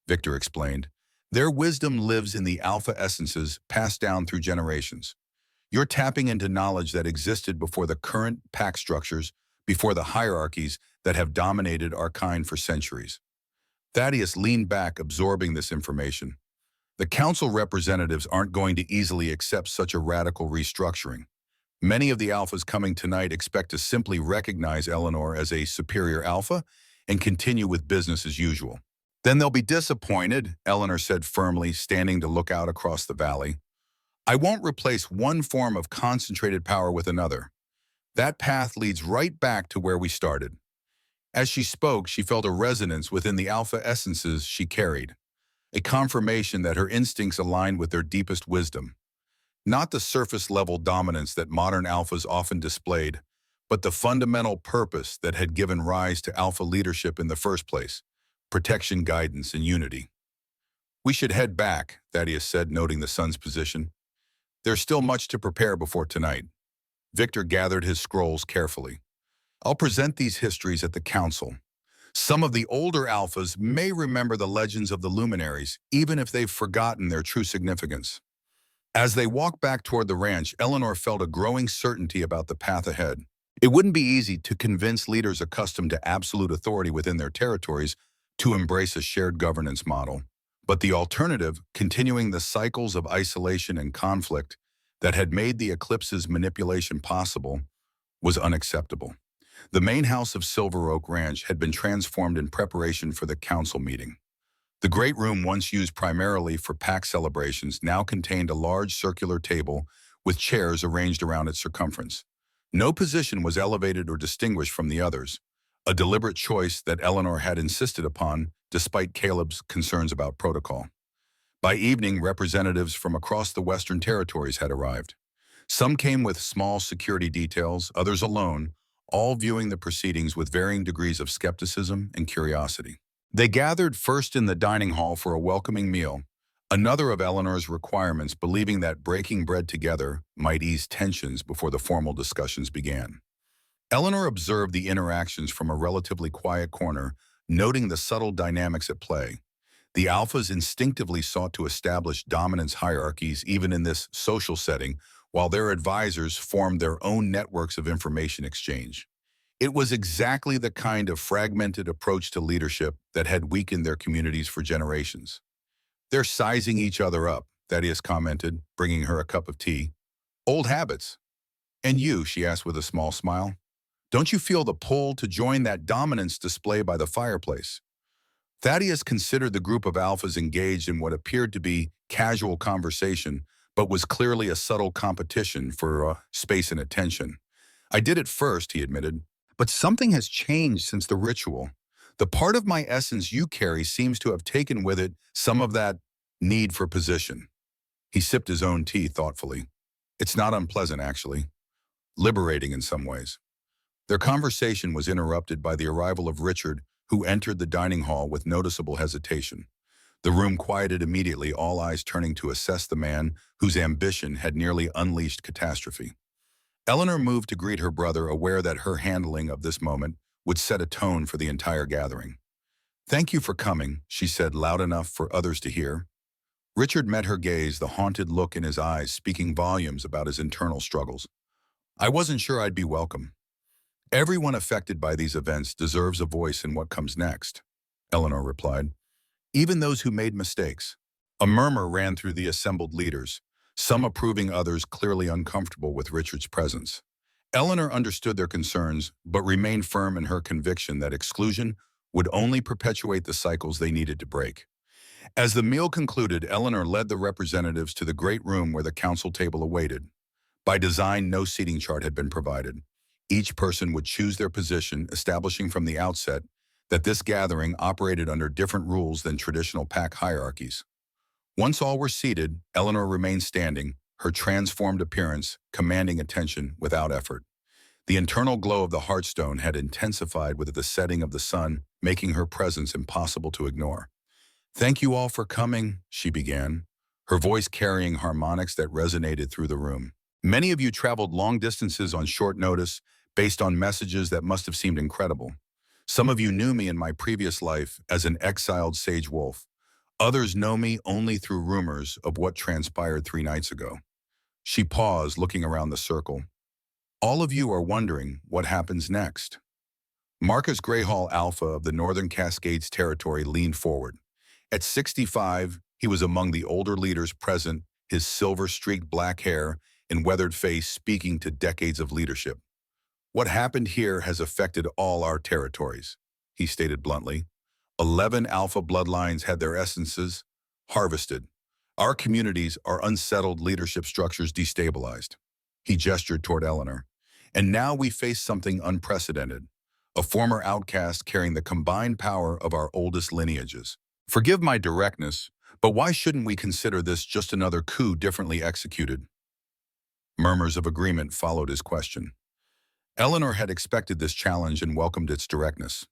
Victor explained. "Their wisdom lives in the alpha essences passed down through generations. You're tapping into knowledge that existed before the current pack structures, before the hierarchies that have dominated our kind for centuries." Thaddeus leaned back, absorbing this information. "The council representatives aren't going to easily accept such a radical restructuring. Many of the alphas coming tonight expect to simply recognize Eleanor as a superior alpha and continue with business as usual." "Then they'll be disappointed," Eleanor said firmly, standing to look out across the valley. "I won't replace one form of concentrated power with another. That path leads right back to where we started." As she spoke, she felt a resonance within the alpha essences she carried, a confirmation that her instincts aligned with their deepest wisdom. Not the surface-level dominance that modern alphas often displayed, but the fundamental purpose that had given rise to alpha leadership in the first place: protection, guidance, and unity. "We should head back," Thaddeus said, noting the sun's position. "There's still much to prepare before tonight." Victor gathered his scrolls carefully. "I'll present these histories at the council. Some of the older alphas may remember the legends of the luminaries, even if they've forgotten their true significance. As they walked back toward the ranch, Eleanor felt a growing certainty about the path ahead. It wouldn't be easy to convince leaders accustomed to absolute authority within their territories to embrace a shared governance model. But the alternative, continuing the cycles of isolation and conflict that had made the Eclipse's manipulation possible, was unacceptable. The main house of Silver Oak Ranch had been transformed in preparation for the council meeting. The great room, once used primarily for pack celebrations, now contained a large circular table with chairs arranged around its circumference. No position was elevated or distinguished from the others, a deliberate choice that Eleanor had insisted upon despite Caleb's concerns about protocol. By evening, representatives from across the Western Territories had arrived. Some came with small security details, others alone, all viewing the proceedings with varying degrees of skepticism and curiosity. They gathered first in the dining hall for a welcoming meal, another of Eleanor's requirements, believing that breaking bread together might ease tensions before the formal discussions began. Eleanor observed the interactions from a relatively quiet corner, noting the subtle dynamics at play. The alphas instinctively sought to establish dominance hierarchies even in this social setting, while their advisors formed their own networks of information exchange. It was exactly the kind of fragmented approach to leadership that had weakened their communities for generations. "They're sizing each other up," Thaddeus commented, bringing her a cup of tea. "Old habits." "And you," she asked with a small smile, "don't you feel the pull to join that dominance display by the fireplace?" Thaddeus considered the group of alphas engaged in what appeared to be casual conversation, but was clearly a subtle competition for space and attention. "I did at first," he admitted, "but something has changed since the ritual. The part of my essence you carry seems to have taken with it some of that need for position." He sipped his own tea thoughtfully. "It's not unpleasant, actually. Liberating in some ways." Their conversation was interrupted by the arrival of Richard, who entered the dining hall with noticeable hesitation. The room quieted immediately, all eyes turning to assess the man whose ambition had nearly unleashed catastrophe. Eleanor moved to greet her brother, aware that her handling of this moment would set a tone for the entire gathering. "Thank you for coming," she said, loud enough for others to hear. Richard met her gaze, the haunted look in his eyes speaking volumes about his internal struggles. "I wasn't sure I'd be welcome." "Everyone affected by these events deserves a voice in what comes next," Eleanor replied. "Even those who made mistakes." A murmur ran through the assembled leaders, some approving, others clearly uncomfortable with Richard's presence. Eleanor understood their concerns, but remained firm in her conviction that exclusion would only perpetuate the cycles they needed to break. As the meal concluded, Eleanor led the representatives to the great room where the council table awaited. By design, no seating chart had been provided. Each person would choose their position, establishing from the outset that this gathering operated under different rules than traditional pack hierarchies. Once all were seated, Eleanor remained standing, her transformed appearance commanding attention without effort. The internal glow of the Heartstone had intensified with the setting of the sun, making her presence impossible to ignore. "Thank you all for coming," she began, her voice carrying harmonics that resonated through the room. "Many of you traveled long distances on short notice, based on messages that must have seemed incredible. Some of you knew me in my previous life as an exiled sage wolf. Others know me only through rumors of what transpired 3 nights ago." She paused, looking around the circle. "All of you are wondering what happens next." Marcus Greyhall Alpha of the Northern Cascades territory leaned forward. At 65, he was among the older leaders present, his silver-streaked black hair and weathered face speaking to decades of leadership. "What happened here has affected all our territories," he stated bluntly. 11 alpha bloodlines had their essences harvested. Our communities are unsettled, leadership structures destabilized. He gestured toward Eleanor. "And now we face something unprecedented. A former outcast carrying the combined power of our oldest lineages. Forgive my directness, but why shouldn't we consider this just another coup differently executed?" Murmurs of agreement followed his question. Eleanor had expected this challenge and welcomed its directness.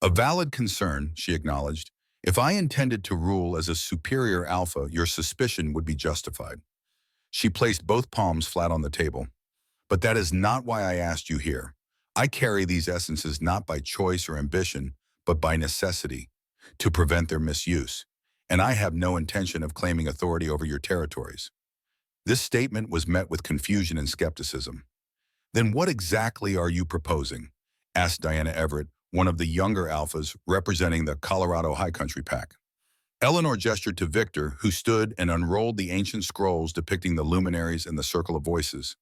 "A valid concern," she acknowledged. "If I intended to rule as a superior alpha, your suspicion would be justified." She placed both palms flat on the table. "But that is not why I asked you here. I carry these essences not by choice or ambition, but by necessity, to prevent their misuse. And I have no intention of claiming authority over your territories. This statement was met with confusion and skepticism. Then what exactly are you proposing? Asked Diana Everett, one of the younger alphas representing the Colorado High Country Pack. Eleanor gestured to Victor, who stood and unrolled the ancient scrolls depicting the luminaries and the circle of voices.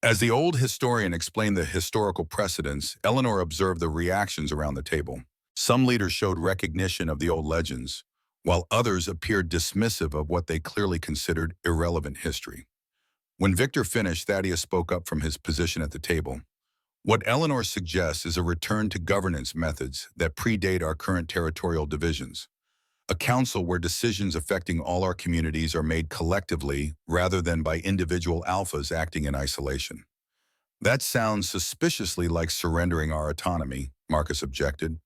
As the old historian explained the historical precedents, Eleanor observed the reactions around the table. Some leaders showed recognition of the old legends, while others appeared dismissive of what they clearly considered irrelevant history. When Victor finished, Thaddeus spoke up from his position at the table. What Eleanor suggests is a return to governance methods that predate our current territorial divisions. A council where decisions affecting all our communities are made collectively rather than by individual alphas acting in isolation. That sounds suspiciously like surrendering our autonomy, Marcus objected.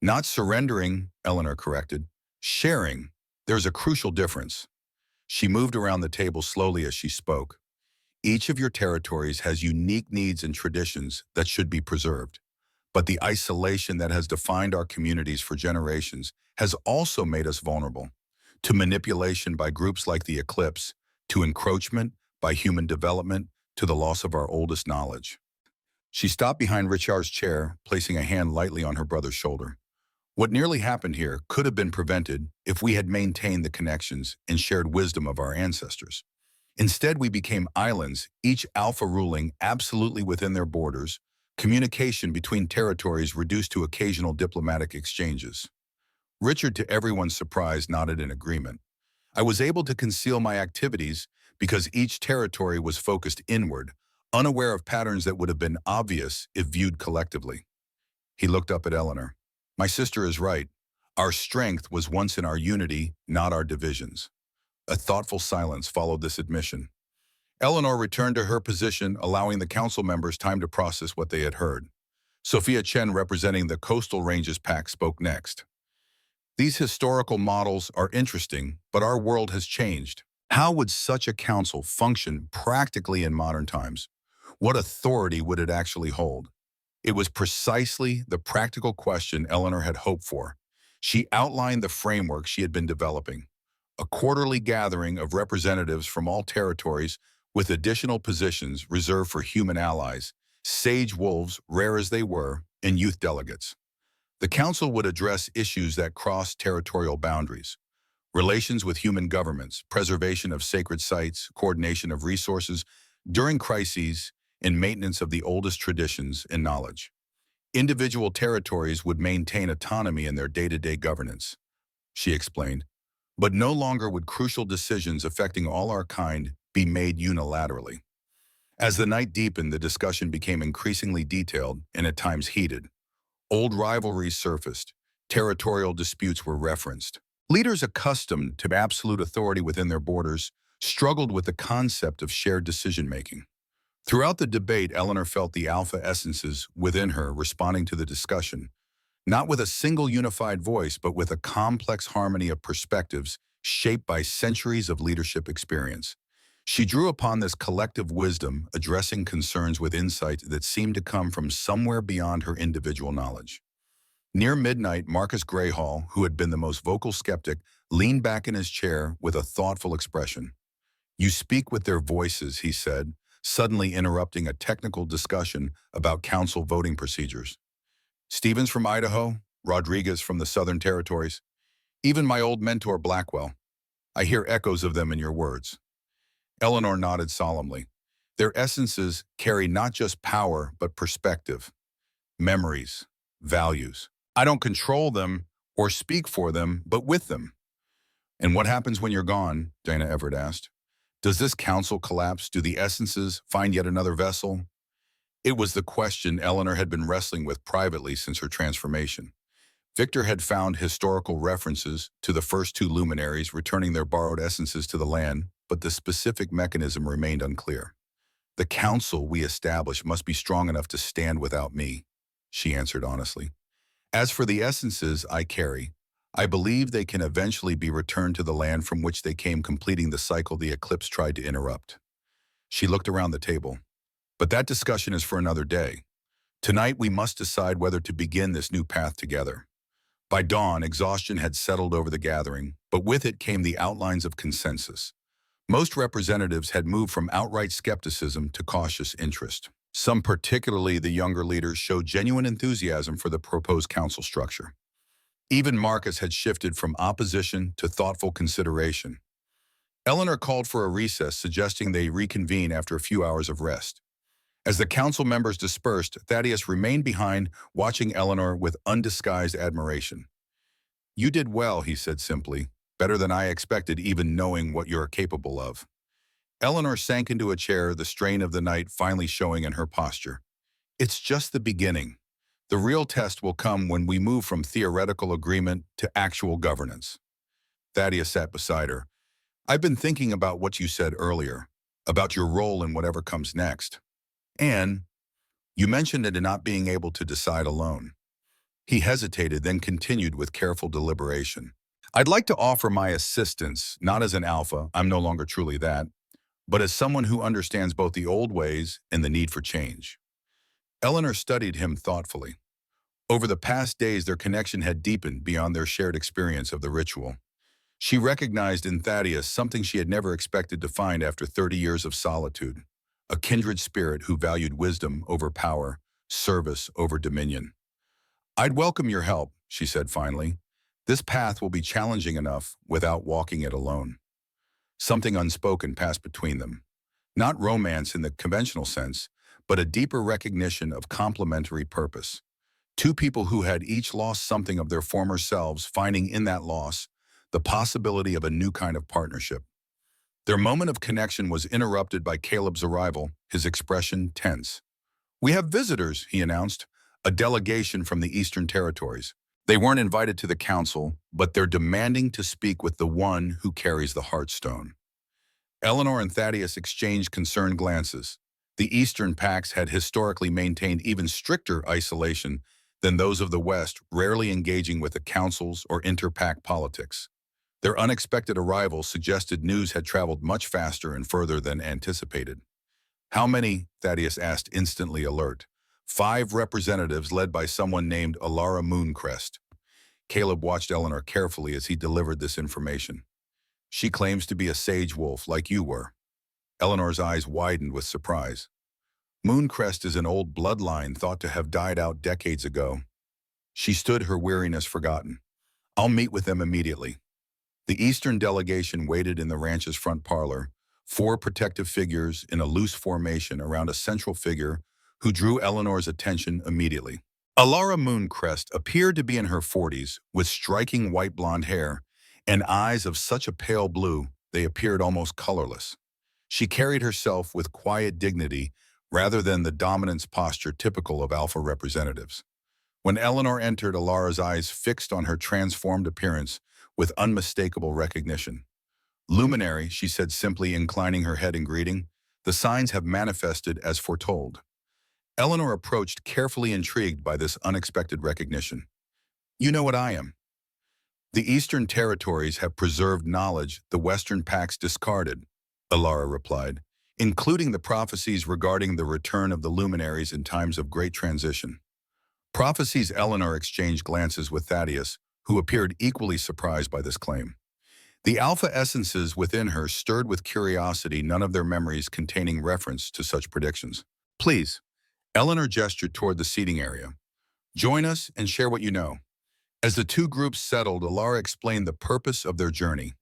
Not surrendering, Eleanor corrected. Sharing. There's a crucial difference. She moved around the table slowly as she spoke. Each of your territories has unique needs and traditions that should be preserved. But the isolation that has defined our communities for generations has also made us vulnerable to manipulation by groups like the Eclipse, to encroachment by human development, to the loss of our oldest knowledge. She stopped behind Richard's chair, placing a hand lightly on her brother's shoulder. What nearly happened here could have been prevented if we had maintained the connections and shared wisdom of our ancestors. Instead, we became islands, each alpha ruling absolutely within their borders, communication between territories reduced to occasional diplomatic exchanges. Richard, to everyone's surprise, nodded in agreement. I was able to conceal my activities because each territory was focused inward, unaware of patterns that would have been obvious if viewed collectively. He looked up at Eleanor. My sister is right. Our strength was once in our unity, not our divisions. A thoughtful silence followed this admission. Eleanor returned to her position, allowing the council members time to process what they had heard. Sophia Chen, representing the Coastal Ranges Pack, spoke next. These historical models are interesting, but our world has changed. How would such a council function practically in modern times? What authority would it actually hold? It was precisely the practical question Eleanor had hoped for. She outlined the framework she had been developing. A quarterly gathering of representatives from all territories with additional positions reserved for human allies, sage wolves, rare as they were, and youth delegates. The council would address issues that cross territorial boundaries: relations with human governments, preservation of sacred sites, coordination of resources during crises, and maintenance of the oldest traditions and knowledge. Individual territories would maintain autonomy in their day-to-day governance, she explained, but no longer would crucial decisions affecting all our kind be made unilaterally. As the night deepened, the discussion became increasingly detailed and at times heated. Old rivalries surfaced. Territorial disputes were referenced. Leaders accustomed to absolute authority within their borders struggled with the concept of shared decision-making. Throughout the debate, Eleanor felt the alpha essences within her responding to the discussion, not with a single unified voice, but with a complex harmony of perspectives shaped by centuries of leadership experience. She drew upon this collective wisdom, addressing concerns with insight that seemed to come from somewhere beyond her individual knowledge. Near midnight, Marcus Greyhall, who had been the most vocal skeptic, leaned back in his chair with a thoughtful expression. You speak with their voices, he said, suddenly interrupting a technical discussion about council voting procedures. Stevens from Idaho, Rodriguez from the Southern Territories, even my old mentor Blackwell. I hear echoes of them in your words. Eleanor nodded solemnly. Their essences carry not just power, but perspective, memories, values. I don't control them or speak for them, but with them. And what happens when you're gone? Dana Everett asked. Does this council collapse? Do the essences find yet another vessel? It was the question Eleanor had been wrestling with privately since her transformation. Victor had found historical references to the first two luminaries returning their borrowed essences to the land, but the specific mechanism remained unclear. The council we established must be strong enough to stand without me, she answered honestly. As for the essences I carry, I believe they can eventually be returned to the land from which they came, completing the cycle the Eclipse tried to interrupt. She looked around the table. But that discussion is for another day. Tonight we must decide whether to begin this new path together. By dawn, exhaustion had settled over the gathering, but with it came the outlines of consensus. Most representatives had moved from outright skepticism to cautious interest. Some, particularly the younger leaders, showed genuine enthusiasm for the proposed council structure. Even Marcus had shifted from opposition to thoughtful consideration. Eleanor called for a recess, suggesting they reconvene after a few hours of rest. As the council members dispersed, Thaddeus remained behind, watching Eleanor with undisguised admiration. "You did well," he said simply. "Better than I expected, even knowing what you're capable of." Eleanor sank into a chair, the strain of the night finally showing in her posture. "It's just the beginning. The real test will come when we move from theoretical agreement to actual governance." Thaddeus sat beside her. "I've been thinking about what you said earlier, about your role in whatever comes next. And you mentioned it not being able to decide alone." He hesitated, then continued with careful deliberation. "I'd like to offer my assistance, not as an alpha, I'm no longer truly that, but as someone who understands both the old ways and the need for change." Eleanor studied him thoughtfully. Over the past days, their connection had deepened beyond their shared experience of the ritual. She recognized in Thaddeus something she had never expected to find after 30 years of solitude, a kindred spirit who valued wisdom over power, service over dominion. "I'd welcome your help," she said finally. "This path will be challenging enough without walking it alone." Something unspoken passed between them. Not romance in the conventional sense, but a deeper recognition of complementary purpose. Two people who had each lost something of their former selves, finding in that loss the possibility of a new kind of partnership. Their moment of connection was interrupted by Caleb's arrival, his expression tense. "We have visitors," he announced, "a delegation from the Eastern Territories. They weren't invited to the council, but they're demanding to speak with the one who carries the Heartstone." Eleanor and Thaddeus exchanged concerned glances. The Eastern pacts had historically maintained even stricter isolation than those of the West, rarely engaging with the councils or inter-pact politics. Their unexpected arrival suggested news had traveled much faster and further than anticipated. "How many?" Thaddeus asked, instantly alert. "5 representatives led by someone named Alara Mooncrest." Caleb watched Eleanor carefully as he delivered this information. "She claims to be a sage wolf like you were." Eleanor's eyes widened with surprise. "Mooncrest is an old bloodline thought to have died out decades ago." She stood, her weariness forgotten. "I'll meet with them immediately." The Eastern delegation waited in the ranch's front parlor, 4 protective figures in a loose formation around a central figure who drew Eleanor's attention immediately. Alara Mooncrest appeared to be in her 40s, with striking white blonde hair and eyes of such a pale blue they appeared almost colorless. She carried herself with quiet dignity rather than the dominance posture typical of alpha representatives. When Eleanor entered, Alara's eyes fixed on her transformed appearance with unmistakable recognition. "Luminary," she said simply, inclining her head in greeting. "The signs have manifested as foretold." Eleanor approached, carefully intrigued by this unexpected recognition. "You know what I am." "The Eastern Territories have preserved knowledge the Western pacts discarded," Alara replied, "including the prophecies regarding the return of the luminaries in times of great transition." Prophecies. Eleanor exchanged glances with Thaddeus, who appeared equally surprised by this claim. The alpha essences within her stirred with curiosity, none of their memories containing reference to such predictions. "Please." Eleanor gestured toward the seating area. "Join us and share what you know." As the two groups settled, Alara explained the purpose of their journey.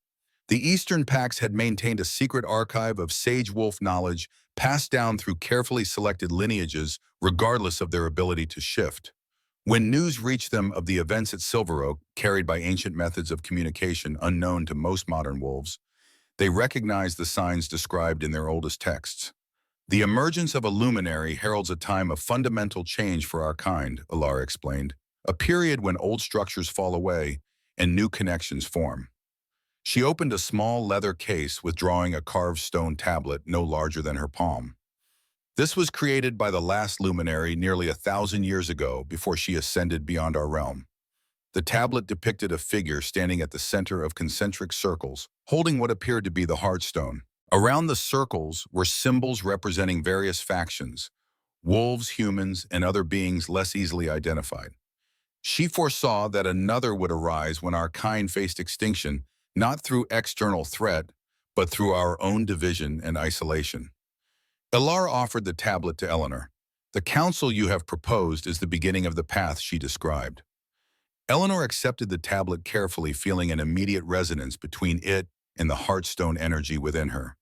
The Eastern Pacts had maintained a secret archive of sage wolf knowledge passed down through carefully selected lineages, regardless of their ability to shift. When news reached them of the events at Silver Oak, carried by ancient methods of communication unknown to most modern wolves, they recognized the signs described in their oldest texts. "The emergence of a luminary heralds a time of fundamental change for our kind," Alara explained, "a period when old structures fall away and new connections form." She opened a small leather case, withdrawing a carved stone tablet no larger than her palm. "This was created by the last luminary nearly 1,000 years ago, before she ascended beyond our realm." The tablet depicted a figure standing at the center of concentric circles, holding what appeared to be the Heartstone. Around the circles were symbols representing various factions: wolves, humans, and other beings less easily identified. She foresaw that another would arise when our kind faced extinction, not through external threat, but through our own division and isolation. Elara offered the tablet to Eleanor. The counsel you have proposed is the beginning of the path she described. Eleanor accepted the tablet carefully, feeling an immediate resonance between it and the heartstone energy within her.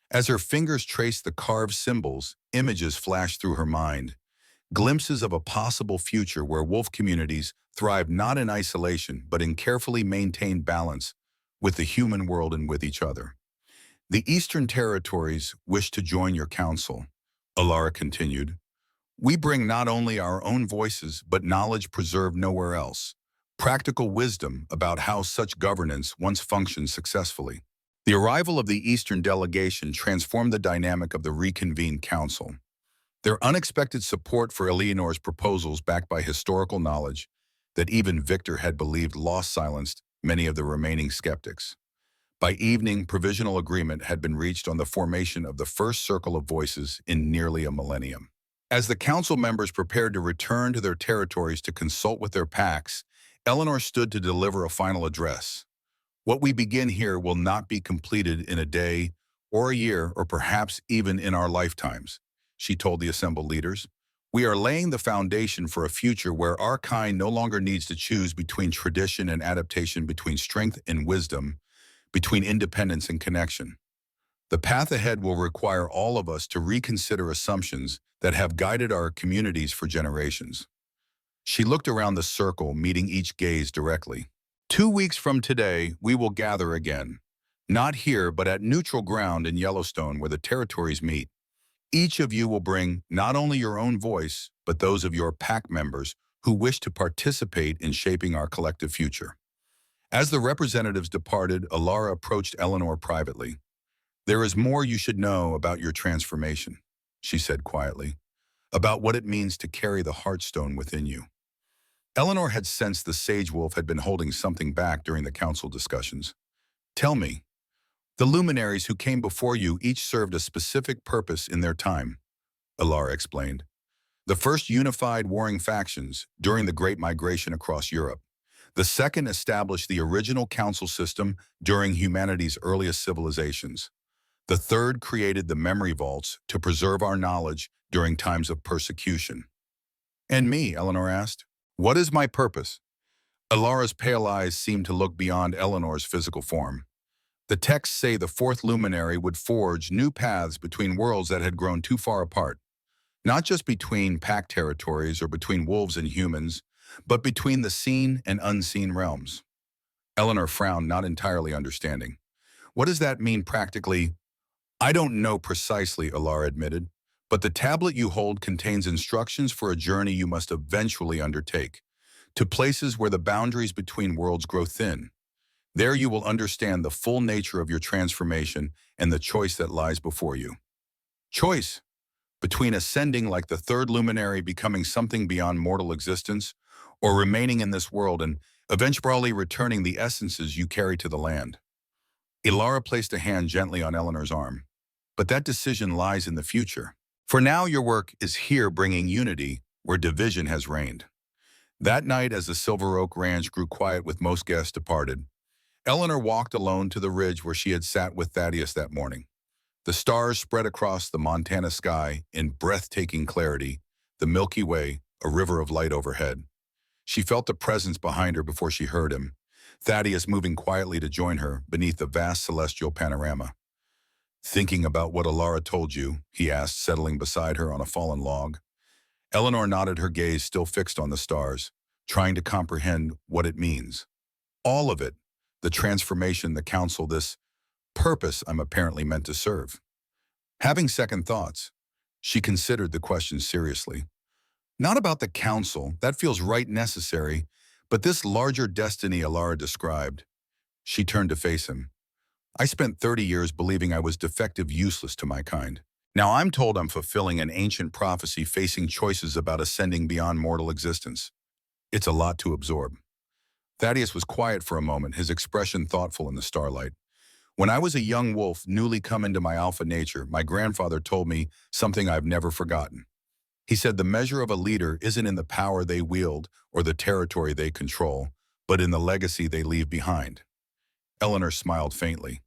As her fingers traced the carved symbols, images flashed through her mind, glimpses of a possible future where wolf communities thrive not in isolation but in carefully maintained balance with the human world and with each other. The Eastern Territories wish to join your council, Elara continued. We bring not only our own voices but knowledge preserved nowhere else, practical wisdom about how such governance once functioned successfully. The arrival of the Eastern delegation transformed the dynamic of the reconvened council. Their unexpected support for Eleanor's proposals, backed by historical knowledge that even Victor had believed lost, silenced many of the remaining skeptics. By evening, provisional agreement had been reached on the formation of the first circle of voices in nearly a millennium. As the council members prepared to return to their territories to consult with their packs, Eleanor stood to deliver a final address. What we begin here will not be completed in a day or a year or perhaps even in our lifetimes, she told the assembled leaders. We are laying the foundation for a future where our kind no longer needs to choose between tradition and adaptation, between strength and wisdom, between independence and connection. The path ahead will require all of us to reconsider assumptions that have guided our communities for generations. She looked around the circle, meeting each gaze directly. 2 weeks from today, we will gather again. Not here, but at neutral ground in Yellowstone where the territories meet. Each of you will bring not only your own voice, but those of your pack members who wish to participate in shaping our collective future. As the representatives departed, Elara approached Eleanor privately. There is more you should know about your transformation, she said quietly, about what it means to carry the heartstone within you. Eleanor had sensed the sage wolf had been holding something back during the council discussions. Tell me, the luminaries who came before you each served a specific purpose in their time, Elara explained. The first unified warring factions during the Great Migration across Europe. The second established the original council system during humanity's earliest civilizations. The third created the memory vaults to preserve our knowledge during times of persecution. And me, Eleanor asked. What is my purpose? Elara's pale eyes seemed to look beyond Eleanor's physical form. The texts say the fourth luminary would forge new paths between worlds that had grown too far apart. Not just between pack territories or between wolves and humans, but between the seen and unseen realms. Eleanor frowned, not entirely understanding. What does that mean practically? I don't know precisely, Elara admitted, but the tablet you hold contains instructions for a journey you must eventually undertake, to places where the boundaries between worlds grow thin. There you will understand the full nature of your transformation and the choice that lies before you. Choice between ascending like the third luminary, becoming something beyond mortal existence, or remaining in this world and eventually returning the essences you carry to the land. Elara placed a hand gently on Eleanor's arm. But that decision lies in the future. For now, your work is here, bringing unity where division has reigned. That night, as the Silver Oak Ranch grew quiet with most guests departed, Eleanor walked alone to the ridge where she had sat with Thaddeus that morning. The stars spread across the Montana sky in breathtaking clarity, the Milky Way, a river of light overhead. She felt the presence behind her before she heard him, Thaddeus moving quietly to join her beneath the vast celestial panorama. Thinking about what Elara told you, he asked, settling beside her on a fallen log. Eleanor nodded, her gaze still fixed on the stars, trying to comprehend what it means. All of it, the transformation, the council, this purpose I'm apparently meant to serve. Having second thoughts, she considered the question seriously. Not about the council, that feels right, necessary, but this larger destiny Elara described. She turned to face him. I spent 30 years believing I was defective, useless to my kind. Now I'm told I'm fulfilling an ancient prophecy, facing choices about ascending beyond mortal existence. It's a lot to absorb. Thaddeus was quiet for a moment, his expression thoughtful in the starlight. When I was a young wolf, newly come into my alpha nature, my grandfather told me something I've never forgotten. He said the measure of a leader isn't in the power they wield or the territory they control, but in the legacy they leave behind. Eleanor smiled faintly.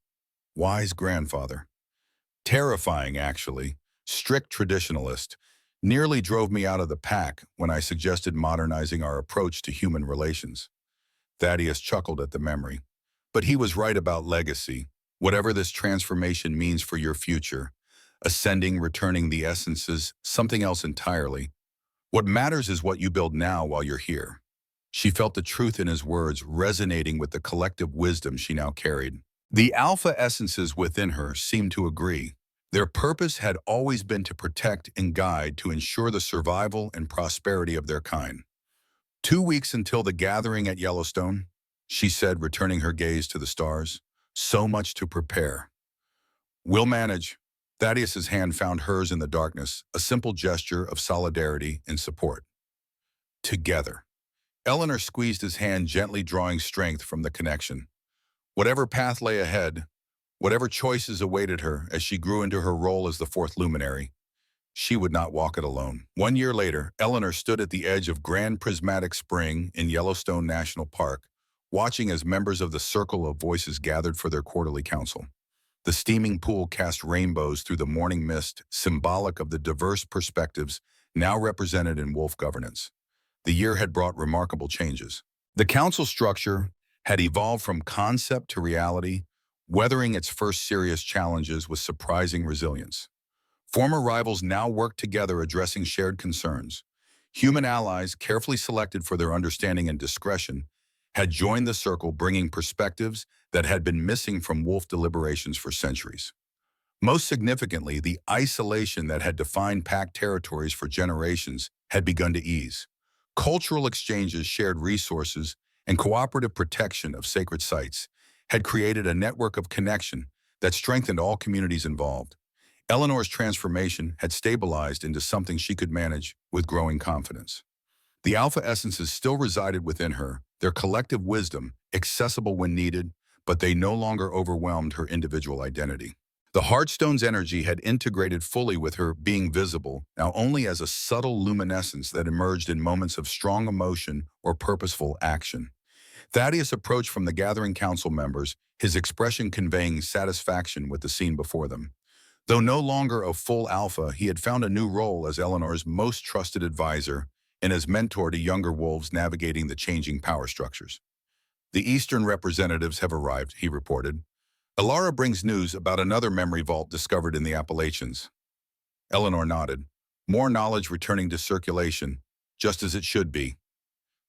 Wise grandfather. Terrifying, actually. Strict traditionalist. Nearly drove me out of the pack when I suggested modernizing our approach to human relations. Thaddeus chuckled at the memory. But he was right about legacy. Whatever this transformation means for your future, ascending, returning the essences, something else entirely. What matters is what you build now while you're here. She felt the truth in his words resonating with the collective wisdom she now carried. The alpha essences within her seemed to agree. Their purpose had always been to protect and guide to ensure the survival and prosperity of their kind. 2 weeks until the gathering at Yellowstone, she said, returning her gaze to the stars. So much to prepare. We'll manage. Thaddeus's hand found hers in the darkness, a simple gesture of solidarity and support. Together. Eleanor squeezed his hand, gently drawing strength from the connection. Whatever path lay ahead, whatever choices awaited her as she grew into her role as the fourth luminary, she would not walk it alone. 1 year later, Eleanor stood at the edge of Grand Prismatic Spring in Yellowstone National Park, watching as members of the Circle of Voices gathered for their quarterly council. The steaming pool cast rainbows through the morning mist, symbolic of the diverse perspectives now represented in wolf governance. The year had brought remarkable changes. The council structure had evolved from concept to reality, weathering its first serious challenges with surprising resilience. Former rivals now worked together addressing shared concerns. Human allies, carefully selected for their understanding and discretion, had joined the circle, bringing perspectives that had been missing from wolf deliberations for centuries. Most significantly, the isolation that had defined pack territories for generations had begun to ease. Cultural exchanges, shared resources, and cooperative protection of sacred sites had created a network of connection that strengthened all communities involved. Eleanor's transformation had stabilized into something she could manage with growing confidence. The alpha essences still resided within her, their collective wisdom, accessible when needed, but they no longer overwhelmed her individual identity. The Heartstone's energy had integrated fully with her, being visible, now only as a subtle luminescence that emerged in moments of strong emotion or purposeful action. Thaddeus approached from the gathering council members, his expression conveying satisfaction with the scene before them. Though no longer a full alpha, he had found a new role as Eleanor's most trusted advisor and as mentor to younger wolves navigating the changing power structures. The Eastern representatives have arrived, he reported. Alara brings news about another memory vault discovered in the Appalachians. Eleanor nodded. More knowledge returning to circulation, just as it should be.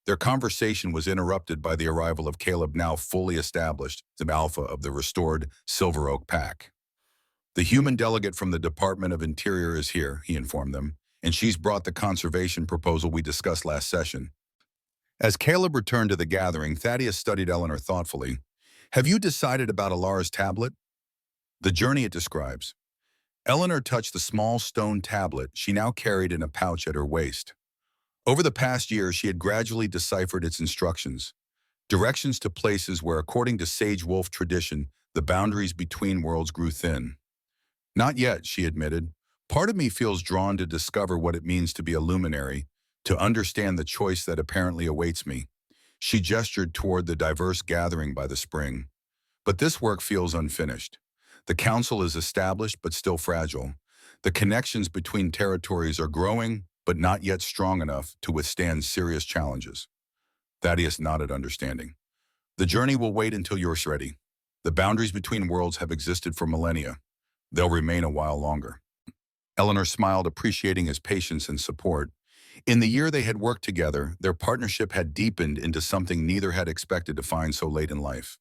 Their conversation was interrupted by the arrival of Caleb, now fully established, the alpha of the restored Silver Oak Pack. The human delegate from the Department of Interior is here, he informed them, and she's brought the conservation proposal we discussed last session. As Caleb returned to the gathering, Thaddeus studied Eleanor thoughtfully. Have you decided about Alara's tablet? The journey it describes. Eleanor touched the small stone tablet she now carried in a pouch at her waist. Over the past year, she had gradually deciphered its instructions, directions to places where, according to sage wolf tradition, the boundaries between worlds grew thin. Not yet, she admitted. Part of me feels drawn to discover what it means to be a luminary, to understand the choice that apparently awaits me. She gestured toward the diverse gathering by the spring. But this work feels unfinished. The council is established but still fragile. The connections between territories are growing, but not yet strong enough to withstand serious challenges. Thaddeus nodded, understanding. The journey will wait until you're ready. The boundaries between worlds have existed for millennia. They'll remain a while longer. Eleanor smiled, appreciating his patience and support. In the year they had worked together, their partnership had deepened into something neither had expected to find so late in life.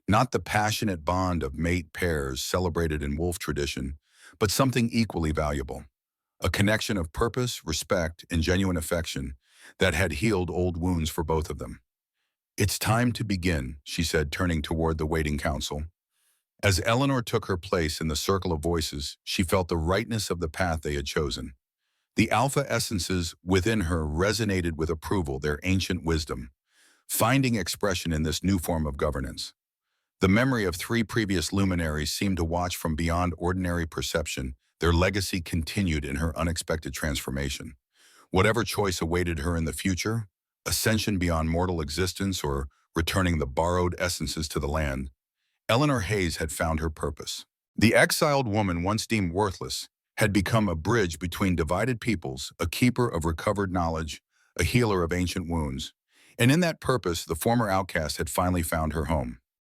Not the passionate bond of mate pairs celebrated in wolf tradition, but something equally valuable. A connection of purpose, respect, and genuine affection that had healed old wounds for both of them. It's time to begin, she said, turning toward the waiting council. As Eleanor took her place in the circle of voices, she felt the rightness of the path they had chosen. The alpha essences within her resonated with approval, their ancient wisdom, finding expression in this new form of governance. The memory of 3 previous luminaries seemed to watch from beyond ordinary perception. Their legacy continued in her unexpected transformation. Whatever choice awaited her in the future, ascension beyond mortal existence or returning the borrowed essences to the land, Eleanor Hayes had found her purpose. The exiled woman once deemed worthless had become a bridge between divided peoples, a keeper of recovered knowledge, a healer of ancient wounds. And in that purpose, the former outcast had finally found her home.